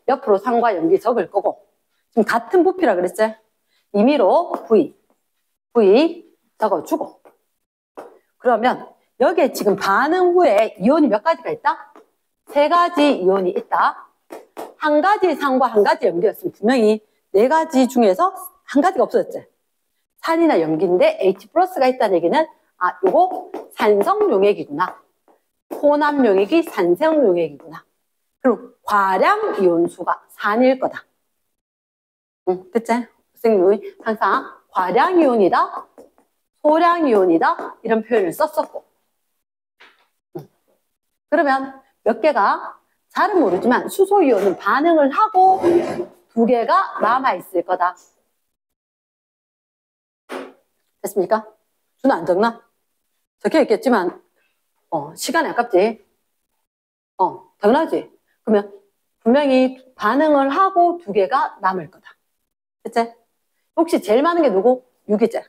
옆으로 산과 염기 적을 거고, 지금 같은 부피라 그랬지? 임의로 V 적어주고. 그러면 여기에 지금 반응 후에 이온이 몇 가지가 있다? 3가지 이온이 있다. 한 가지 산과 한 가지 염기였으면 분명히 4가지 중에서 한 가지가 없어졌지. 산이나 염기인데 H+가 있다는 얘기는 요거 산성 용액이구나. 혼합 용액이 산성 용액이구나. 그리고 과량 이온수가 산일 거다. 됐지? 선생님이 항상 과량 이온이다, 소량 이온이다 이런 표현을 썼었고. 그러면 몇 개가 잘은 모르지만 수소 이온은 반응을 하고 2개가 남아있을 거다. 됐습니까? 준호 안 적나? 적혀 있겠지만 시간이 아깝지. 당연하지. 그러면 분명히 반응을 하고 2개가 남을 거다. 됐지? 혹시 제일 많은 게 누구? 6이지.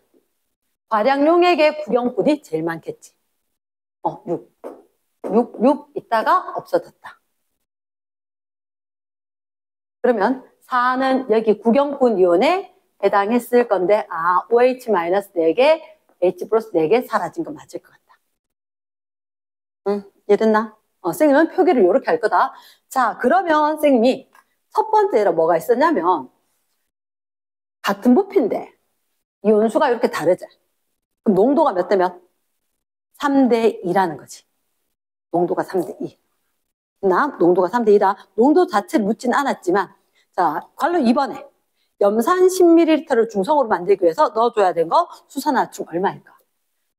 과량 용액의 구경꾼이 제일 많겠지. 6 있다가 없어졌다. 그러면 4는 여기 구경꾼 이온에 해당했을 건데 OH-4개, H+ 4개 사라진 거 맞을 것 같다. 이해됐나? 선생님은 표기를 이렇게 할 거다. 자, 그러면 선생님이 첫 번째로 뭐가 있었냐면 같은 부피인데 이온수가 이렇게 다르지. 그럼 농도가 몇 대면? 3대 2라는 거지. 농도가 3대 2. 농도가 3대 2다. 농도 자체를 묻진 않았지만, 자, 관로 2번에 염산 10ml를 중성으로 만들기 위해서 넣어줘야 되는 거 수산나트륨 얼마일까?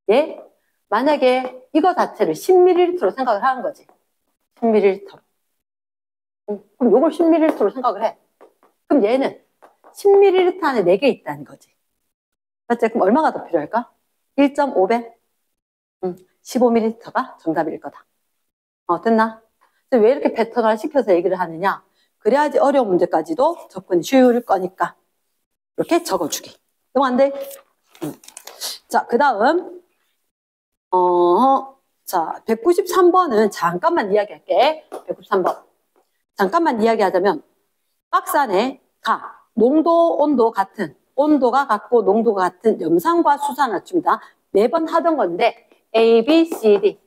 예? 만약에 이거 자체를 10ml로 생각을 하는 거지. 10ml. 그럼 요걸 10ml로 생각을 해. 그럼 얘는 10ml 안에 4개 있다는 거지. 맞지? 그럼 얼마가 더 필요할까? 1.5배? 15ml가 정답일 거다. 됐나? 왜 이렇게 패턴화를 시켜서 얘기를 하느냐? 그래야지 어려운 문제까지도 접근이 쉬울 거니까. 이렇게 적어주기. 넘어간대? 자, 그 다음. 자, 193번은 잠깐만 이야기할게. 193번. 잠깐만 이야기하자면, 박스 안에 농도, 온도 같은, 온도가 같고 농도가 같은 염산과 수산나트륨이다. 매번 하던 건데, A, B, C, D.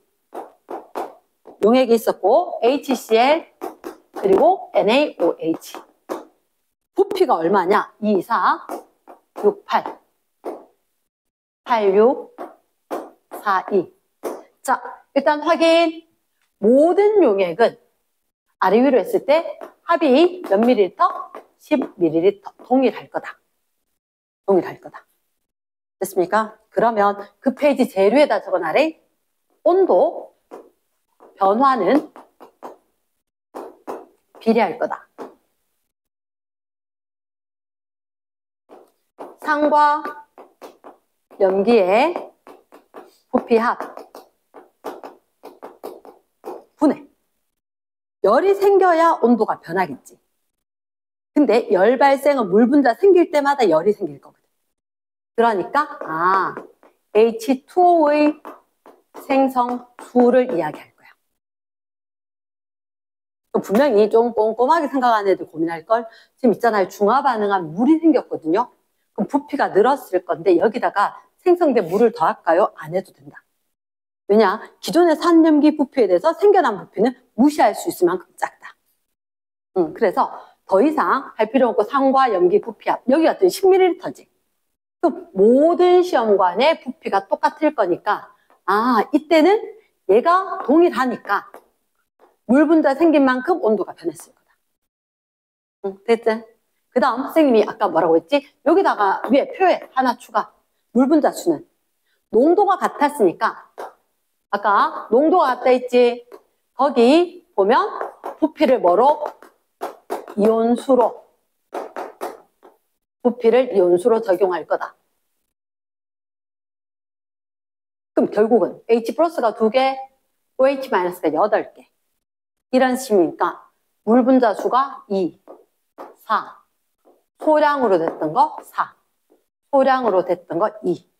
용액이 있었고, HCl, 그리고 NaOH. 부피가 얼마냐? 2, 4, 6, 8. 8, 6, 4, 2. 자, 일단 확인. 모든 용액은 아래 위로 했을 때 합이 몇 밀리리터? 10ml. 동일할 거다. 동일할 거다. 됐습니까? 그러면 그 페이지 제일 위에다 적어놔래. 온도 변화는 비례할 거다. 산과 염기의 부피합 분해. 열이 생겨야 온도가 변하겠지. 근데 열 발생은 물 분자 생길 때마다 열이 생길 거거든. 그러니까 H2O의 생성 수를 이야기할 거야. 분명히 좀 꼼꼼하게 생각하는 애들 고민할 걸. 지금 있잖아요. 중화 반응한 물이 생겼거든요. 그럼 부피가 늘었을 건데 여기다가 생성된 물을 더할까요? 안 해도 된다. 왜냐? 기존의 산염기 부피에 대해서 생겨난 부피는 무시할 수 있을 만큼 작다. 그래서 더 이상 할 필요 없고 산과 염기 부피합. 여기 같은 10ml지. 그럼 모든 시험관의 부피가 똑같을 거니까 이때는 얘가 동일하니까 물 분자 생긴 만큼 온도가 변했을 거다. 응, 됐지? 그 다음 선생님이 아까 뭐라고 했지? 여기다가 위에 표에 하나 추가. 물 분자 수는 농도가 같았으니까 아까 농도가 같다 했지? 거기 보면 부피를 뭐로? 이온수로. 부피를 이온수로 적용할 거다. 그럼 결국은 H 플러스가 2개, OH 마이너스가 8개. 이런 식이니까 물 분자 수가 2, 4. 소량으로 됐던 거 4. 소량으로 됐던 거 2.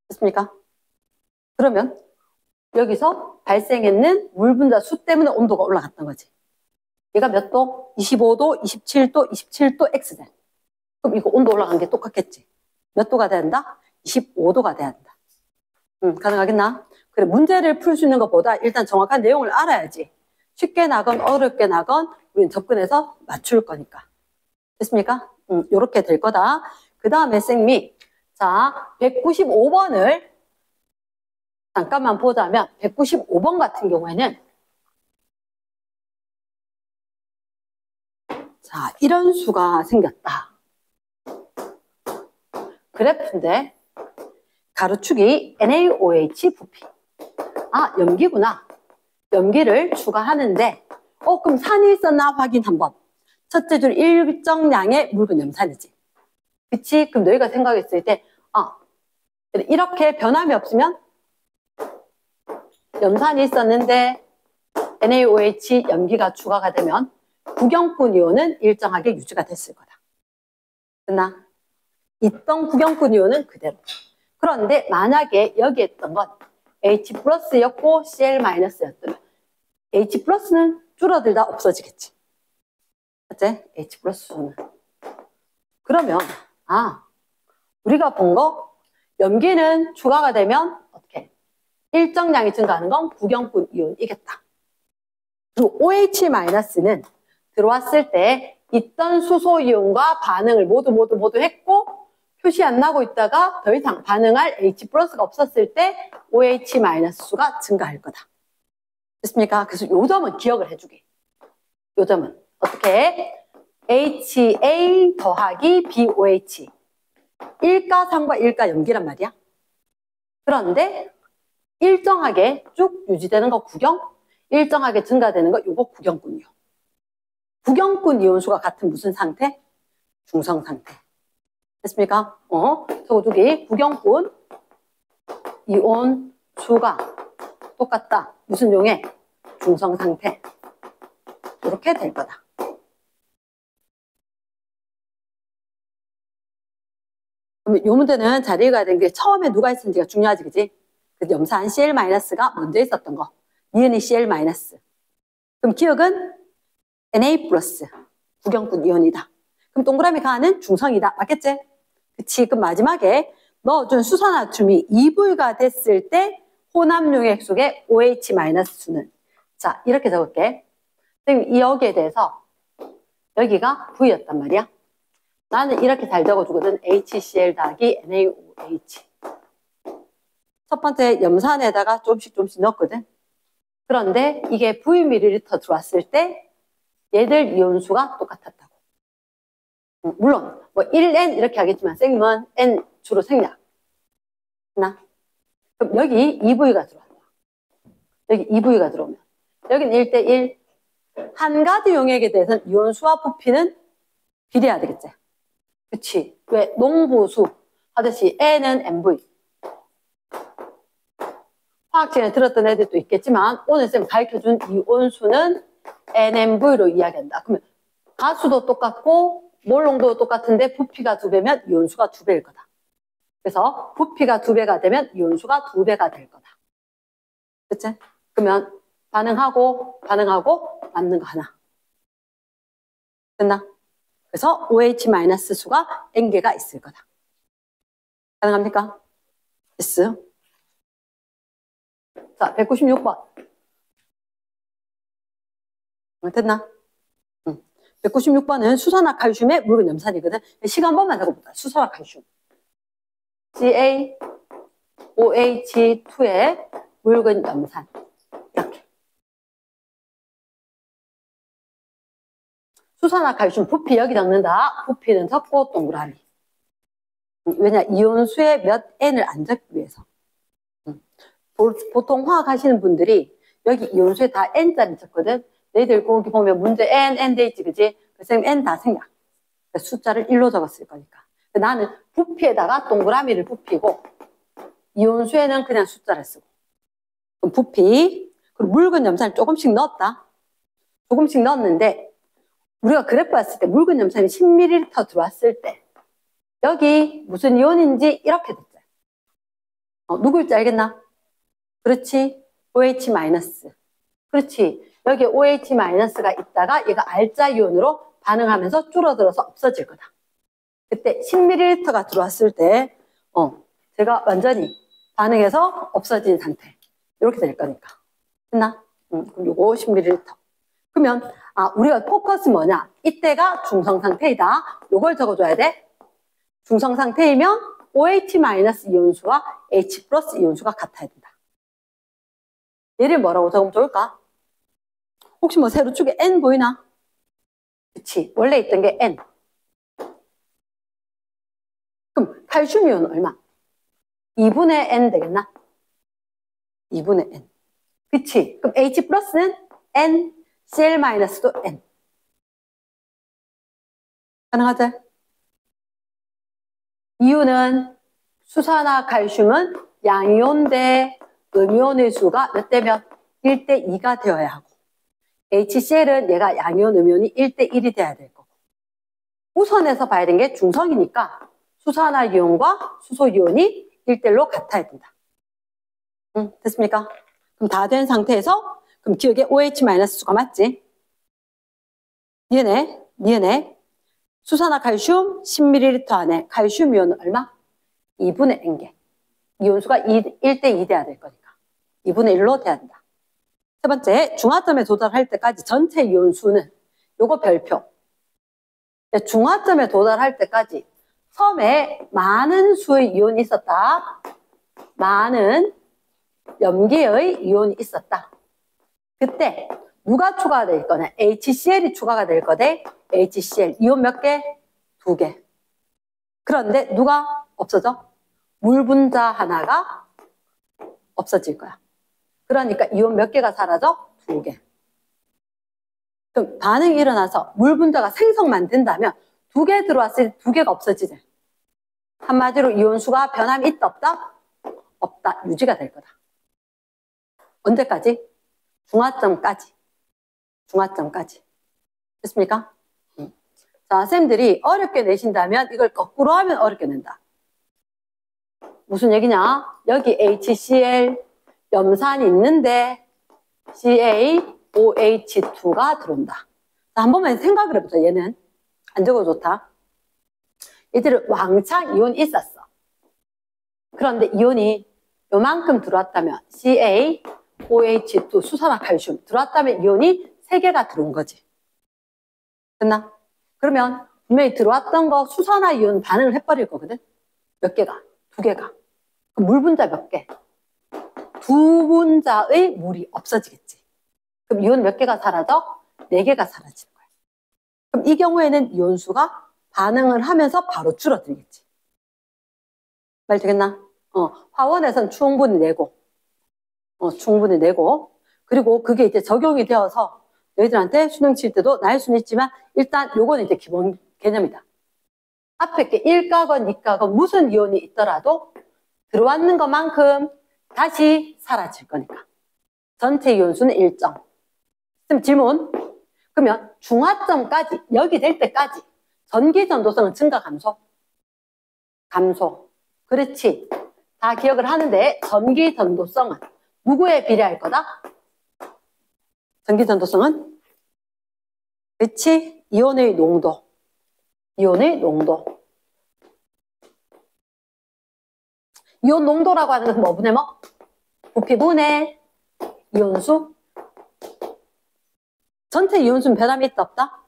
됐습니까? 그러면 여기서 발생했는 물 분자 수 때문에 온도가 올라갔던 거지. 얘가 몇 도? 25도, 27도, 27도 X제. 그럼 이거 온도 올라간 게 똑같겠지. 몇 도가 돼야 한다? 25도가 돼야 한다. 가능하겠나? 그래, 문제를 풀 수 있는 것보다 일단 정확한 내용을 알아야지. 쉽게 나건 어렵게 나건 우리는 접근해서 맞출 거니까. 됐습니까? 요렇게 될 거다. 그 다음에 쌤이 자 195번을 잠깐만 보자면 195번 같은 경우에는 자 이런 수가 생겼다. 그래프인데 가로축이 NaOH 부피. 아 염기구나. 염기를 추가하는데 그럼 산이 있었나 확인 한번. 첫째 줄 일정량의 묽은 염산이지. 그치? 그럼 너희가 생각했을 때 이렇게 변함이 없으면 염산이 있었는데 NaOH 염기가 추가가 되면 구경꾼 이온은 일정하게 유지가 됐을 거다. 됐나? 있던 구경꾼 이온은 그대로. 그런데 만약에 여기 있던 건 H 플러스였고 Cl 마이너스였다면 H 플러스는 줄어들다 없어지겠지. 맞지? H 플러스는. 그러면 우리가 본 거 염기는 추가가 되면 어떻게? 일정량이 증가하는 건 구경꾼 이온이겠다. 그리고 OH 마이너스는 들어왔을 때 있던 수소 이온과 반응을 모두 했고 표시 안 나고 있다가 더 이상 반응할 H 플러스가 없었을 때 OH 마이너스 수가 증가할 거다. 됐습니까? 그래서 요 점은 기억을 해주게. 요 점은 어떻게? HA 더하기 BOH. 일가산과 일가염기란 말이야. 그런데 일정하게 쭉 유지되는 거 구경, 일정하게 증가되는 거 요거 구경꾼 이온. 구경꾼 이온수가 같은 무슨 상태? 중성 상태. 됐습니까? 저기 구경꾼 이온 수가 똑같다. 무슨 용해? 중성 상태. 이렇게 될 거다. 그러면 이 문제는 잘 읽어야 되는 게 처음에 누가 있었는지가 중요하지, 그지? 그 염산 Cl-가 먼저 있었던 거. 니은이 Cl-. 그럼 기억은 Na+, 구경꾼 이온이다. 그럼 동그라미 가는 중성이다. 맞겠지? 그치? 그럼 마지막에 넣어준 수산화튬이 2V가 됐을 때 혼합용액 속의 OH- 수는 자 이렇게 적을게. 여기에 대해서 여기가 V였단 말이야. 나는 이렇게 잘 적어주거든. HCl 더하기 NaOH. 첫 번째 염산에다가 조금씩 넣었거든. 그런데 이게 Vml 들어왔을 때 얘들 이온수가 똑같았다고. 물론 뭐 1N 이렇게 하겠지만 쌤은 N 주로 생략. 그럼 여기 2V가 들어왔다. 여기 2V가 들어오면 여기는 1대1. 한 가지 용액에 대해서는 이온수와 부피는 비례해야 되겠지. 그치? 왜? 농부수 하듯이 N은 NV. 화학식에 들었던 애들도 있겠지만 오늘 쌤 가르쳐준 이온수는 NMV로 이야기한다. 그러면 가수도 똑같고 몰농도도 똑같은데 부피가 2배면 이온수가 2배일 거다. 그래서 부피가 2배가 되면 이온수가 2배가 될 거다. 그치? 그러면 반응하고 맞는 거 하나. 됐나? 그래서 OH- 수가 N개가 있을 거다. 가능합니까? 됐어요? 자, 196번. 됐나? 196번은 수산화칼슘의 묽은 염산이거든. 시간 한 번만 적어보자. 수산화칼슘. CaOH2에 묽은 염산. 이렇게. 수산화칼슘 부피 여기 적는다. 부피는 적고 동그라미. 왜냐? 이온수에 몇 N을 안 적기 위해서. 보통 화학 하시는 분들이 여기 이온수에 다 N자리 적거든. 너희들 거기 보면 문제 N 돼 있지, 그지? 선생님 N 다 생략. 숫자를 1로 적었을 거니까. 나는 부피에다가 동그라미를 부피고 이온수에는 그냥 숫자를 쓰고. 그럼 부피, 그리고 묽은 염산을 조금씩 넣었다. 조금씩 넣었는데 우리가 그래프 봤을 때 묽은 염산이 10ml 들어왔을 때 여기 무슨 이온인지 이렇게 됐죠. 누구일지 알겠나? 그렇지. OH-. 그렇지. 여기 OH-가 있다가 얘가 R자 이온으로 반응하면서 줄어들어서 없어질 거다. 그때 10ml가 들어왔을 때 제가 완전히 반응해서 없어진 상태. 이렇게 될 거니까. 됐나? 그럼 요거 10ml. 그러면 우리가 포커스 뭐냐? 이때가 중성 상태이다. 요걸 적어줘야 돼. 중성 상태이면 OH- 이온수와 H+ 이온수가 같아야 된다. 얘를 뭐라고 적으면 좋을까? 혹시 뭐 세로축에 N 보이나? 그치. 원래 있던 게 N. 그럼 칼슘 이온은 얼마? 2분의 N 되겠나? 2분의 N. 그치. 그럼 H+는 N, Cl-도 N. 가능하지? 이유는 수산화 칼슘은 양이온 대 음이온의 수가 몇 대 몇? 1대 2가 되어야 하고 HCl은 얘가 양이온, 음이온이 1대 1이 돼야 될 거고 우선에서 봐야 되는 게 중성이니까 수산화 이온과 수소 이온이 1대1로 같아야 된다. 됐습니까? 그럼 다 된 상태에서 그럼 기억에 OH- 수가 맞지? 니은에 수산화 칼슘 10ml 안에 칼슘 이온은 얼마? 2분의 N개. 이온수가 1대 2 돼야 될 거니까 2분의 1로 돼야 된다. 세 번째, 중화점에 도달할 때까지 전체 이온수는 요거 별표. 중화점에 도달할 때까지 섬에 많은 수의 이온이 있었다. 많은 염기의 이온이 있었다. 그때 누가 추가가 될 거냐? HCl이 추가가 될 거대. HCl 이온 몇 개? 2개. 그런데 누가 없어져? 물 분자 하나가 없어질 거야. 그러니까 이온 몇 개가 사라져? 2개. 그럼 반응이 일어나서 물 분자가 생성만 된다면 2개 들어왔을 때 2개가 없어지지. 한마디로 이온수가 변함이 있다 없다? 없다. 유지가 될 거다. 언제까지? 중화점까지. 됐습니까? 자, 쌤들이 어렵게 내신다면 이걸 거꾸로 하면 어렵게 낸다. 무슨 얘기냐? 여기 HCl 염산이 있는데 CaOH2가 들어온다. 자, 한 번만 생각을 해보자. 얘는 안 적어도 좋다. 얘들은 왕창 이온이 있었어. 그런데 이온이 요만큼 들어왔다면 CaOH2 수산화 칼슘 들어왔다면 이온이 3개가 들어온 거지. 됐나? 그러면 분명히 들어왔던 거 수산화 이온 반응을 해버릴 거거든. 몇 개가? 2개가. 그럼 물 분자 몇 개? 2분자의 물이 없어지겠지. 그럼 이온 몇 개가 사라져? 4개가 사라지는 거야. 그럼 이 경우에는 이온수가 반응을 하면서 바로 줄어들겠지. 말 되겠나? 화원에선 충분히 내고 그리고 그게 이제 적용이 되어서 너희들한테 수능 칠 때도 나일 수는 있지만 일단 요거는 이제 기본 개념이다. 앞에 게 1가건, 2가건 무슨 이온이 있더라도 들어왔는 것만큼 다시 사라질 거니까. 전체 이온수는 일정. 그럼 질문. 그러면 중화점까지 여기 될 때까지 전기 전도성은 증가 감소? 감소. 그렇지. 다 기억을 하는데 전기 전도성은 누구에 비례할 거다? 전기 전도성은 그렇지. 이온의 농도. 이온 농도라고 하는 것은 뭐분의 뭐? 부피분의 이온수. 전체 이온수는 변함이 있다 없다?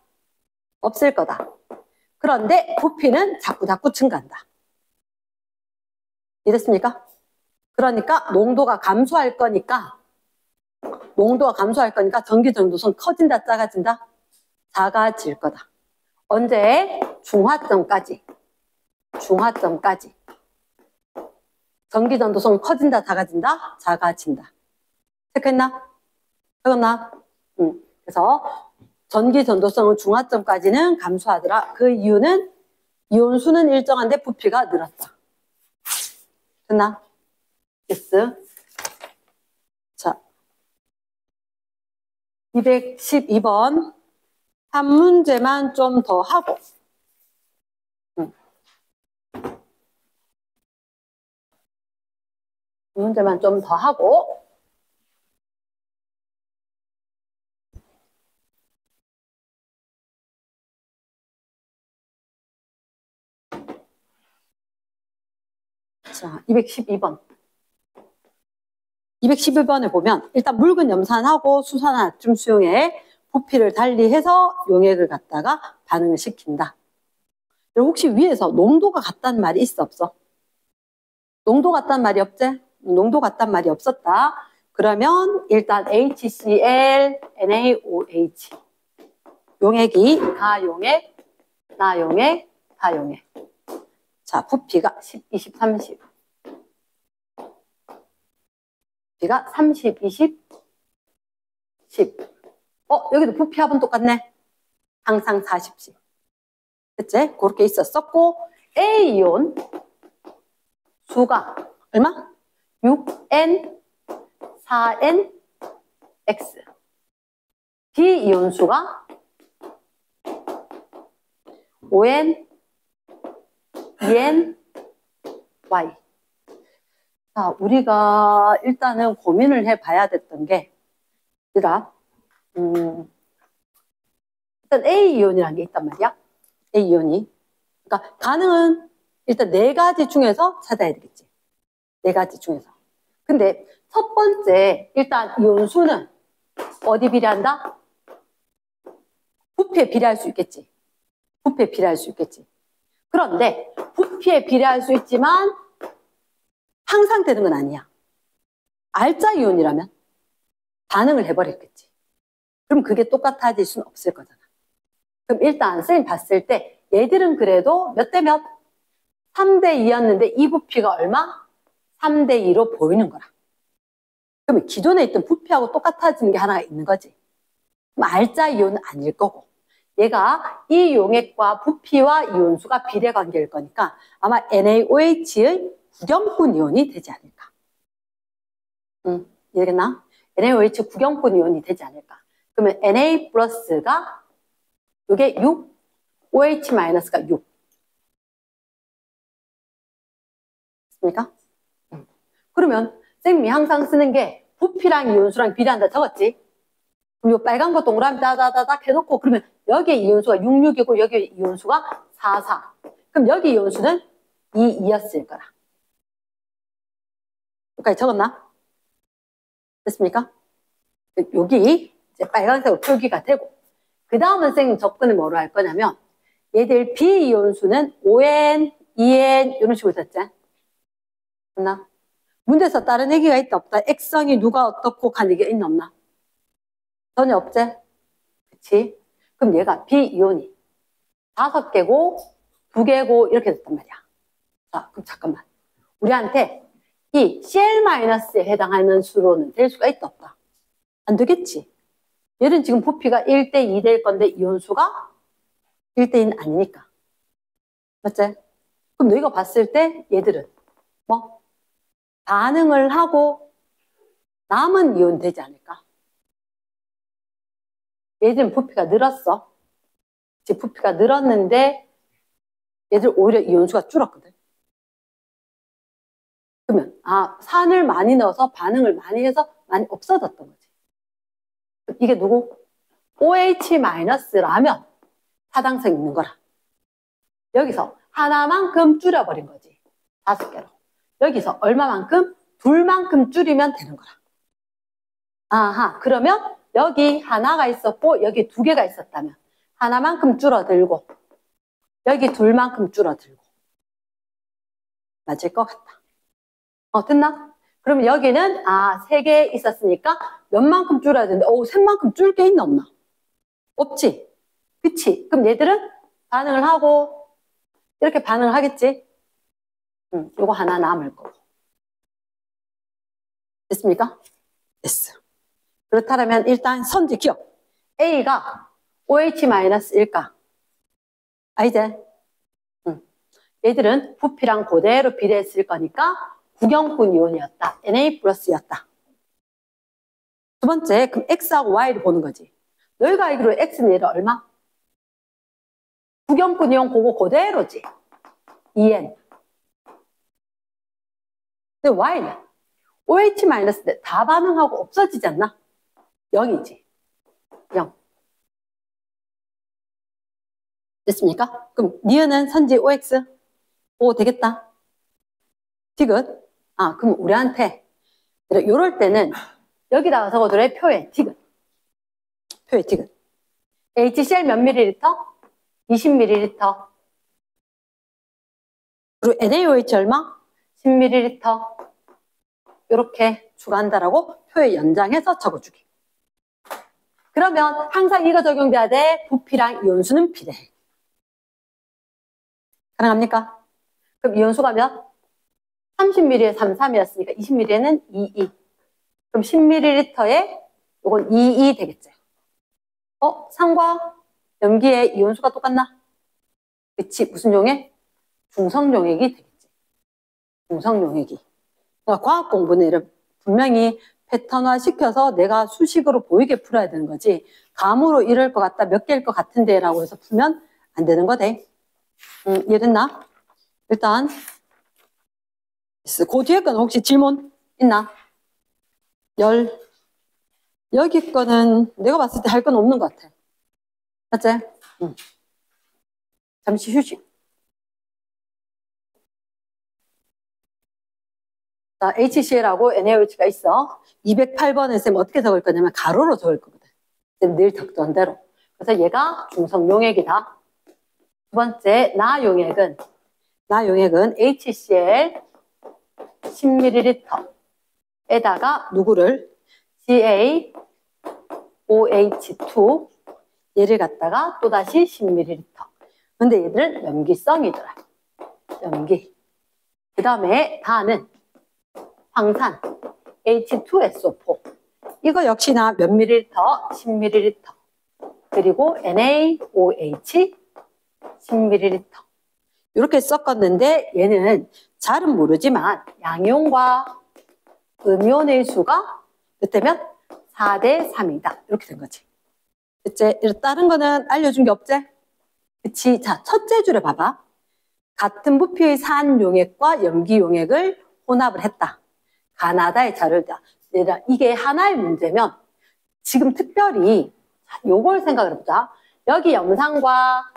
없을 거다. 그런데 부피는 자꾸 증가한다. 이랬습니까? 그러니까 농도가 감소할 거니까 전기 전도성 커진다, 작아진다? 작아질 거다. 언제? 중화점까지. 전기 전도성 커진다, 작아진다? 작아진다. 체크했나? 적었나? 그래서 전기 전도성은 중화점까지는 감소하더라. 그 이유는 이온수는 일정한데 부피가 늘었다. 됐나? yes. 자, 212번. 한 문제만 좀 더 하고. 문제만 좀 더 하고. 자, 212번. 211번에 보면 일단 묽은 염산하고 수산화 나트륨 수용액 부피를 달리해서 용액을 갖다가 반응을 시킨다. 혹시 위에서 농도가 같다는 말이 있어 없어? 농도 같다는 말이 없지? 농도 같다는 말이 없었다. 그러면 일단 HCl, NaOH 용액이 가용액, 나용액, 다용액. 자, 부피가 10, 20, 30. 부피가 30, 20, 10. 여기도 부피합은 똑같네. 항상 40씩. 그치? 그렇게 있었었고, A이온 수가 얼마? 6N, 4N, X. B이온 수가 5N, 2N, Y. 자, 우리가 일단은 고민을 해봐야 됐던 게, 얘들아, 일단 A이온이라는 게 있단 말이야. A이온이. 그러니까 가능은 일단 4가지 중에서 찾아야 되겠지. 4가지 중에서. 근데 첫 번째, 일단 이온수는 어디 비례한다? 부피에 비례할 수 있겠지. 부피에 비례할 수 있겠지. 그런데 부피에 비례할 수 있지만 항상 되는 건 아니야. 알짜 이온이라면 반응을 해버렸겠지. 그럼 그게 똑같아질 수는 없을 거잖아. 그럼 일단 선생님 봤을 때 얘들은 그래도 몇 대 몇? 3대 2였는데 이 부피가 얼마? 3대 2로 보이는 거라. 그러면 기존에 있던 부피하고 똑같아지는 게 하나가 있는 거지. 그럼 알짜 이온은 아닐 거고 얘가 이 용액과 부피와 이온수가 비례관계일 거니까 아마 NaOH의 구경꾼 이온이 되지 않을까. 이해겠나? NaOH 구경꾼 이온이 되지 않을까. 그러면 Na 플러스가 이게 6, OH 마이너스가 6. 맞습니까? 그러면 쌤이 항상 쓰는 게 부피랑 이온수랑 비례한다 적었지? 그럼 이 빨간 거 동그라미 다다다닥 해놓고 그러면 여기에 이온수가 66이고 여기에 이온수가 44. 그럼 여기 이온수는 22였을 거라. 여기까지 적었나? 됐습니까? 여기 이제 빨간색으로 표기가 되고 그 다음은 선생님 접근을 뭐로 할 거냐면 얘들 비이온수는 5N, 2N 이런 식으로 썼지? 맞나? 문제에서 다른 얘기가 있다 없다? 액성이 누가 어떻고 간 얘기가 있나 없나? 전혀 없지? 그치? 그럼 얘가 비이온이 5개고 2개고 이렇게 됐단 말이야. 자, 그럼 잠깐만. 우리한테 이 Cl-에 해당하는 수로는 될 수가 있다 없다? 안 되겠지? 얘는 지금 부피가 1대 2 될 건데 이온수가 1대 2는 아니니까. 맞지? 그럼 너희가 봤을 때 얘들은 뭐? 반응을 하고 남은 이온 되지 않을까? 얘들은 부피가 늘었어. 지금 부피가 늘었는데 얘들 오히려 이온수가 줄었거든. 그러면 산을 많이 넣어서 반응을 많이 해서 많이 없어졌던 거지. 이게 누구? OH-라면 타당성 있는 거라. 여기서 하나만큼 줄여버린 거지. 5개로. 여기서 얼마만큼? 둘만큼 줄이면 되는 거라. 아하, 그러면 여기 하나가 있었고 여기 2개가 있었다면 하나만큼 줄어들고 여기 둘만큼 줄어들고 맞을 것 같다. 됐나? 그러면 여기는 3개 있었으니까 몇만큼 줄여야 되는데 셋만큼 줄 게 있나 없나? 없지. 그치? 그럼 얘들은 반응을 하고 이렇게 반응을 하겠지? 요거 하나 남을 거고. 됐습니까? 됐어. 그렇다면 일단 선지 기억. A가 OH-1가 이제 얘들은 부피랑 그대로 비례했을 거니까 구경꾼 이온이었다. Na+였다. 두 번째, 그럼 X하고 Y를 보는 거지. 너희가 알기로 X는 얘를 얼마? 구경꾼 이온 그거 그대로지. 2N. 근데 Y는 OH- 다 반응하고 없어지지 않나? 0이지. 0. 됐습니까? 그럼 니은은 선지 OX? 오, 되겠다. 디귿? 그럼 우리한테 요럴 때는 여기다가 적어둘래? 표에 디귿. 표에 디귿. HCl 몇 밀리리터? 20ml. 그리고 NaOH 얼마? 10ml. 이렇게 추가한다라고 표에 연장해서 적어주기. 그러면 항상 이거 적용돼야 돼. 부피랑 이온수는 비례해. 가능합니까? 그럼 이온수가 몇? 30ml에 33이었으니까 20ml에는 22. 그럼 10ml에 이건 22 되겠지. 산과 염기의 이온수가 똑같나? 그치. 무슨 용액? 중성용액이 되겠지. 중성용액이. 그러니까 과학 공부는 분명히 패턴화 시켜서 내가 수식으로 보이게 풀어야 되는 거지. 감으로 이럴 것 같다, 몇 개일 것 같은데 라고 해서 풀면 안 되는 거대. 이해됐나? 일단 그 뒤에 거는 혹시 질문 있나? 여기 거는 내가 봤을 때 할 건 없는 것 같아. 맞지? 잠시 휴식. 자, HCl하고 NaOH가 있어. 208번에 쌤 어떻게 적을 거냐면 가로로 적을 거거든. 쌤 늘 적던 대로. 그래서 얘가 중성용액이다. 두 번째, 나용액은 HCl 10ml에다가 누구를? GaOH2 얘를 갖다가 또다시 10ml. 근데 얘들은 염기성이더라. 염기. 그 다음에 다는 황산 H2SO4. 이거 역시나 몇 밀리리터? 10ml. 그리고 NaOH 10ml. 이렇게 섞었는데 얘는 잘은 모르지만 양이온과 음이온의 수가 몇 대면? 4대 3이다. 이렇게 된 거지. 그치? 다른 거는 알려준 게 없지? 그치? 자, 첫째 줄에 봐봐. 같은 부피의 산용액과 염기용액을 혼합을 했다. 가나다의 자료다. 이게 하나의 문제면 지금 특별히 요걸 생각을 해보자. 여기 염산과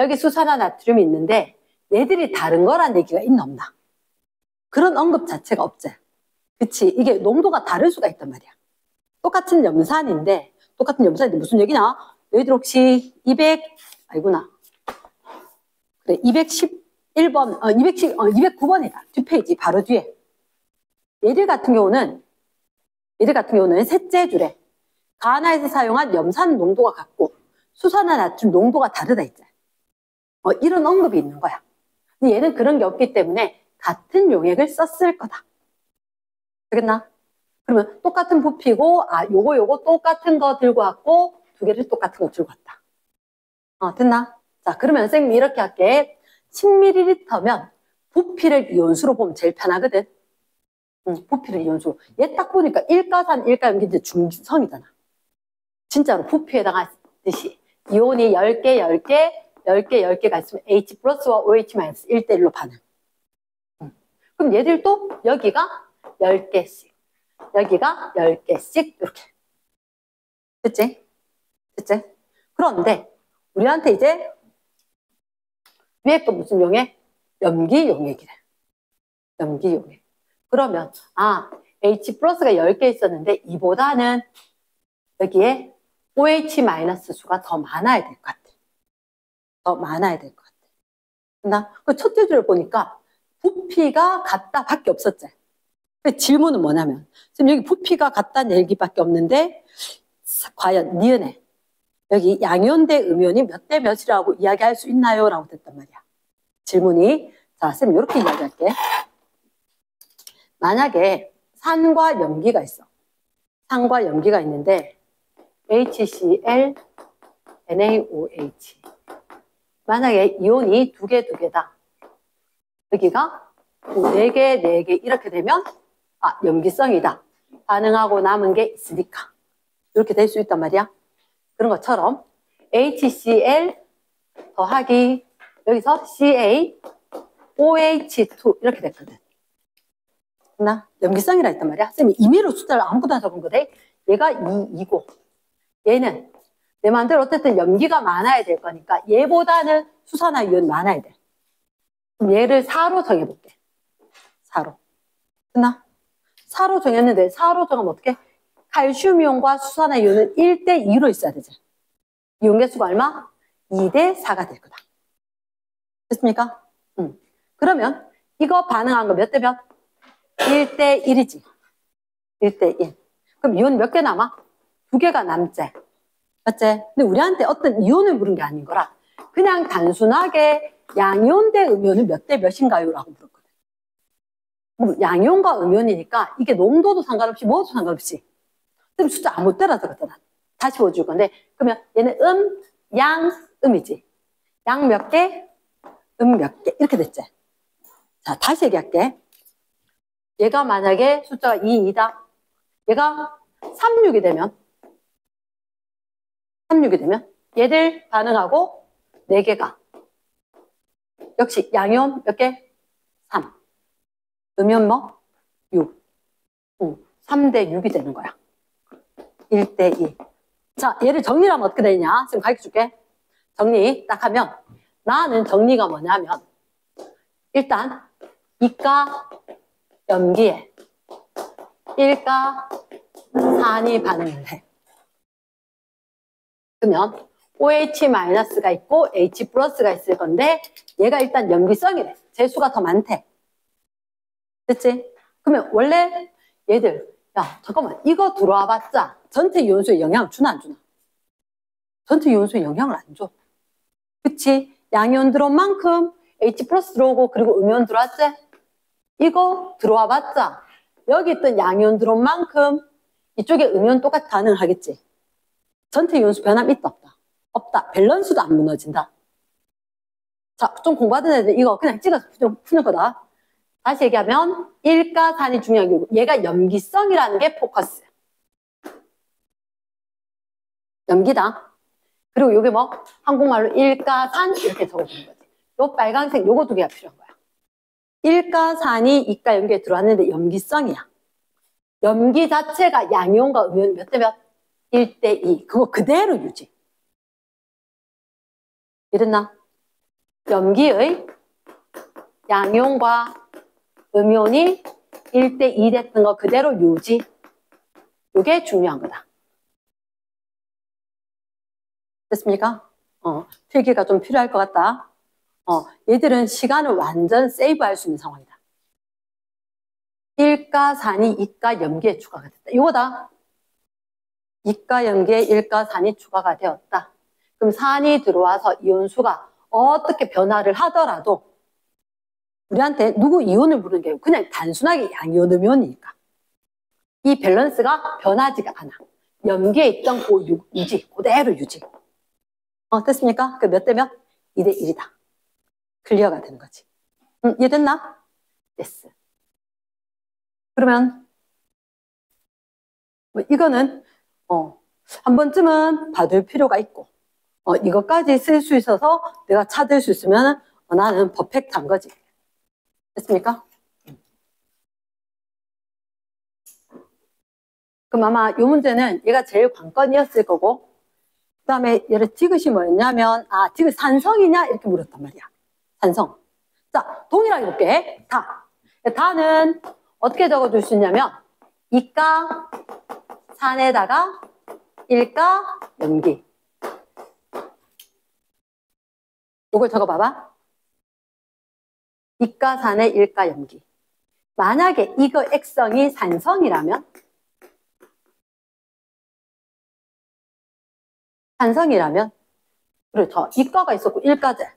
여기 수산화나트륨이 있는데 얘들이 다른 거란 얘기가 있나 없나? 그런 언급 자체가 없지. 그치? 이게 농도가 다를 수가 있단 말이야. 똑같은 염산인데 무슨 얘기냐? 너희들 혹시 211번, 209번이다. 뒷페이지 바로 뒤에. 얘들 같은 경우는 셋째 줄에 가나에서 사용한 염산 농도가 같고 수산화나트륨 농도가 다르다 했지. 이런 언급이 있는 거야. 근데 얘는 그런 게 없기 때문에 같은 용액을 썼을 거다. 되겠나? 그러면 똑같은 부피고 요거 똑같은 거 들고 왔고 두 개를 똑같은 거 들고 왔다. 됐나? 자, 그러면 선생님이 이렇게 할게. 10ml면 부피를 이온수로 보면 제일 편하거든. 부피를 이온수로. 얘 딱 보니까 일가산, 일가염기 중성이잖아. 진짜로 부피에다가 듯이 이온이 10개가 있으면 H 플러스와 OH 마이너스 1대1로 반응. 그럼 얘들도 여기가 10개씩, 여기가 10개씩 이렇게. 됐지? 그런데 우리한테 이제 위에 거 무슨 용액? 염기용액이래. 염기용액. 그러면 H 플러스가 10개 있었는데 이보다는 여기에 OH 마이너스 수가 더 많아야 될 것 같아. 그 첫째 줄을 보니까 부피가 같다 밖에 없었지. 그 질문은 뭐냐면, 지금 여기 부피가 같다는 얘기밖에 없는데, 과연 니은에 여기 양이온 대 음이온이 몇 대 몇이라고 이야기할 수 있나요? 라고 됐단 말이야. 질문이. 자, 쌤 이렇게 이야기할게. 만약에 산과 염기가 있어. 산과 염기가 있는데 HCl, NaOH. 만약에 이온이 두 개다. 여기가 4개, 4개 이렇게 되면 염기성이다. 반응하고 남은 게 있으니까. 이렇게 될 수 있단 말이야. 그런 것처럼 HCl 더하기 여기서 CaOH2 이렇게 됐거든. 나 염기성이라 했단 말이야. 쌤이 임의로 숫자를 아무것도 안 적은 거래. 얘가 2고 얘는 내 마음대로 어쨌든 염기가 많아야 될 거니까 얘보다는 수산화 이온이 많아야 돼. 그럼 얘를 4로 정해볼게. 4로. 됐나? 4로 정했는데 4로 정하면 어떻게? 칼슘 이온과 수산화 이온은 1대 2로 있어야 되지. 이온 개수가 얼마? 2대 4가 될 거다. 됐습니까? 그러면 이거 반응한 거 몇 대 몇? 1대 1이지. 1대 1. 그럼 이온 몇 개 남아? 2개가 남지. 맞지? 근데 우리한테 어떤 이온을 물은 게 아닌 거라. 그냥 단순하게 양이온 대 음이온은 몇 대 몇인가요? 라고 물었거든. 그럼 양이온과 음이온이니까 이게 농도도 상관없이 뭐도 상관없이. 그럼 숫자 아무 때나 적었잖아. 다시 보여줄 건데. 그러면 얘는 양, 음이지. 양 몇 개? 몇 개. 이렇게 됐지. 자, 다시 얘기할게. 얘가 만약에 숫자가 2, 2다. 얘가 3, 6이 되면 얘들 반응하고 4개가 역시 양이온 몇 개? 3. 음이온 뭐? 6. 3대 6이 되는 거야. 1대 2. 자, 얘를 정리를 하면 어떻게 되냐? 지금 가르쳐 줄게. 정리 딱 하면 나는 정리가 뭐냐면 일단 이가 염기에 1가 산이 반응을 해. 그러면 OH-가 있고 H+가 있을 건데 얘가 일단 염기성이래. 재수가 더 많대. 됐지? 그러면 원래 얘들 야 잠깐만 이거 들어와 봤자 전체 이온수에 영향을 주나 안 주나? 전체 이온수에 영향을 안 줘. 그치? 양이온 들어온 만큼 H+ 들어오고 그리고 음이온 들어왔지? 이거 들어와 봤자 여기 있던 양이온 들어온 만큼 이쪽에 음이온 똑같이 반응을 하겠지? 전체 이온수 변함 있다 없다? 없다. 밸런스도 안 무너진다. 자, 좀 공부하던 애들 이거 그냥 찍어서 푸는 거다. 다시 얘기하면 일가산이 중요한 거고 얘가 염기성이라는 게 포커스. 염기다. 그리고 이게 뭐 한국말로 일가산 이렇게 적어주는 거지. 요 빨간색 요거 2개가 필요한 거야. 일가산이 이가 염기에 들어왔는데 염기성이야. 염기 자체가 양이온과 음이온 몇 대 몇? 1대 2. 그거 그대로 유지. 이랬나? 염기의 양이온과 음이온이 1대 2 됐던 거 그대로 유지. 이게 중요한 거다. 됐습니까? 필기가 좀 필요할 것 같다. 얘들은 시간을 완전 세이브할 수 있는 상황이다. 1가산이 2가 염기에 추가가 됐다. 이거다. 2가 염기에 1가산이 추가가 되었다. 그럼 산이 들어와서 이온수가 어떻게 변화를 하더라도 우리한테 누구 이온을 부르는 게 아니고 그냥 단순하게 양이온, 음이온이니까 이 밸런스가 변하지가 않아. 염기에 있던 그 유지, 그대로 유지. 됐습니까? 그 몇 대 몇? 2대 1이다. 클리어가 되는 거지. 이해됐나? 됐어. 그러면 뭐 이거는 한 번쯤은 봐둘 필요가 있고 이것까지 쓸 수 있어서 내가 찾을 수 있으면 나는 퍼펙트한 거지. 됐습니까? 그럼 아마 이 문제는 얘가 제일 관건이었을 거고 그 다음에 얘를 디귿이 뭐였냐면 디귿 산성이냐 이렇게 물었단 말이야. 산성. 자, 동일하게 볼게. 다는 어떻게 적어줄 수 있냐면 2가 산에다가 1가 염기. 이걸 적어봐봐. 2가 산에 1가 염기. 만약에 이거 액성이 산성이라면 그렇죠. 이과가 있었고 일과제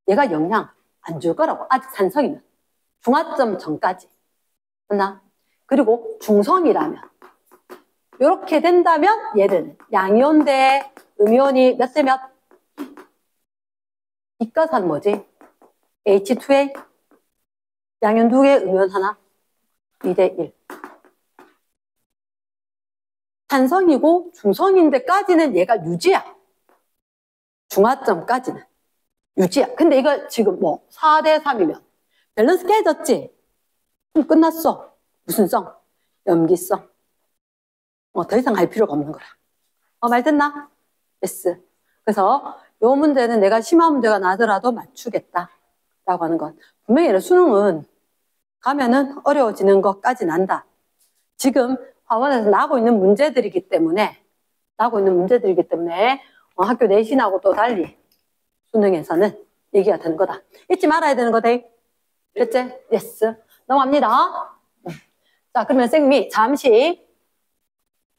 얘가 영향 안 줄 거라고. 아직 산성이면 중화점 전까지. 맞나? 그리고 중성이라면 이렇게 된다면 얘들은 양이온 대 음이온이 몇 대 몇? 이과산 뭐지? H2A 양이온 2개 음이온 하나 2대 1. 산성이고 중성인데까지는 얘가 유지야. 중화점까지는 유지야. 근데 이거 지금 뭐 4대 3이면 밸런스 깨졌지? 그럼 끝났어. 무슨 성? 염기성. 더 이상 할 필요가 없는 거라. 말 됐나? yes. 그래서 요 문제는 내가 심화 문제가 나더라도 맞추겠다 라고 하는 건 분명히 수능은 가면은 어려워지는 것까지 난다. 지금 화원에서 나고 있는 문제들이기 때문에 학교 내신하고 또 달리 수능에서는 얘기가 되는 거다. 잊지 말아야 되는 거다. 됐지? yes. 넘어갑니다. 자, 그러면 선생님이 잠시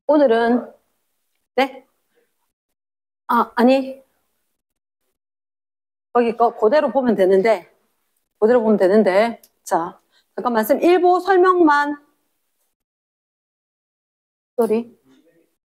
오늘은 네? 아니 거기 거 그대로 보면 되는데 자, 잠깐만 선생님 일부 설명만 쏘리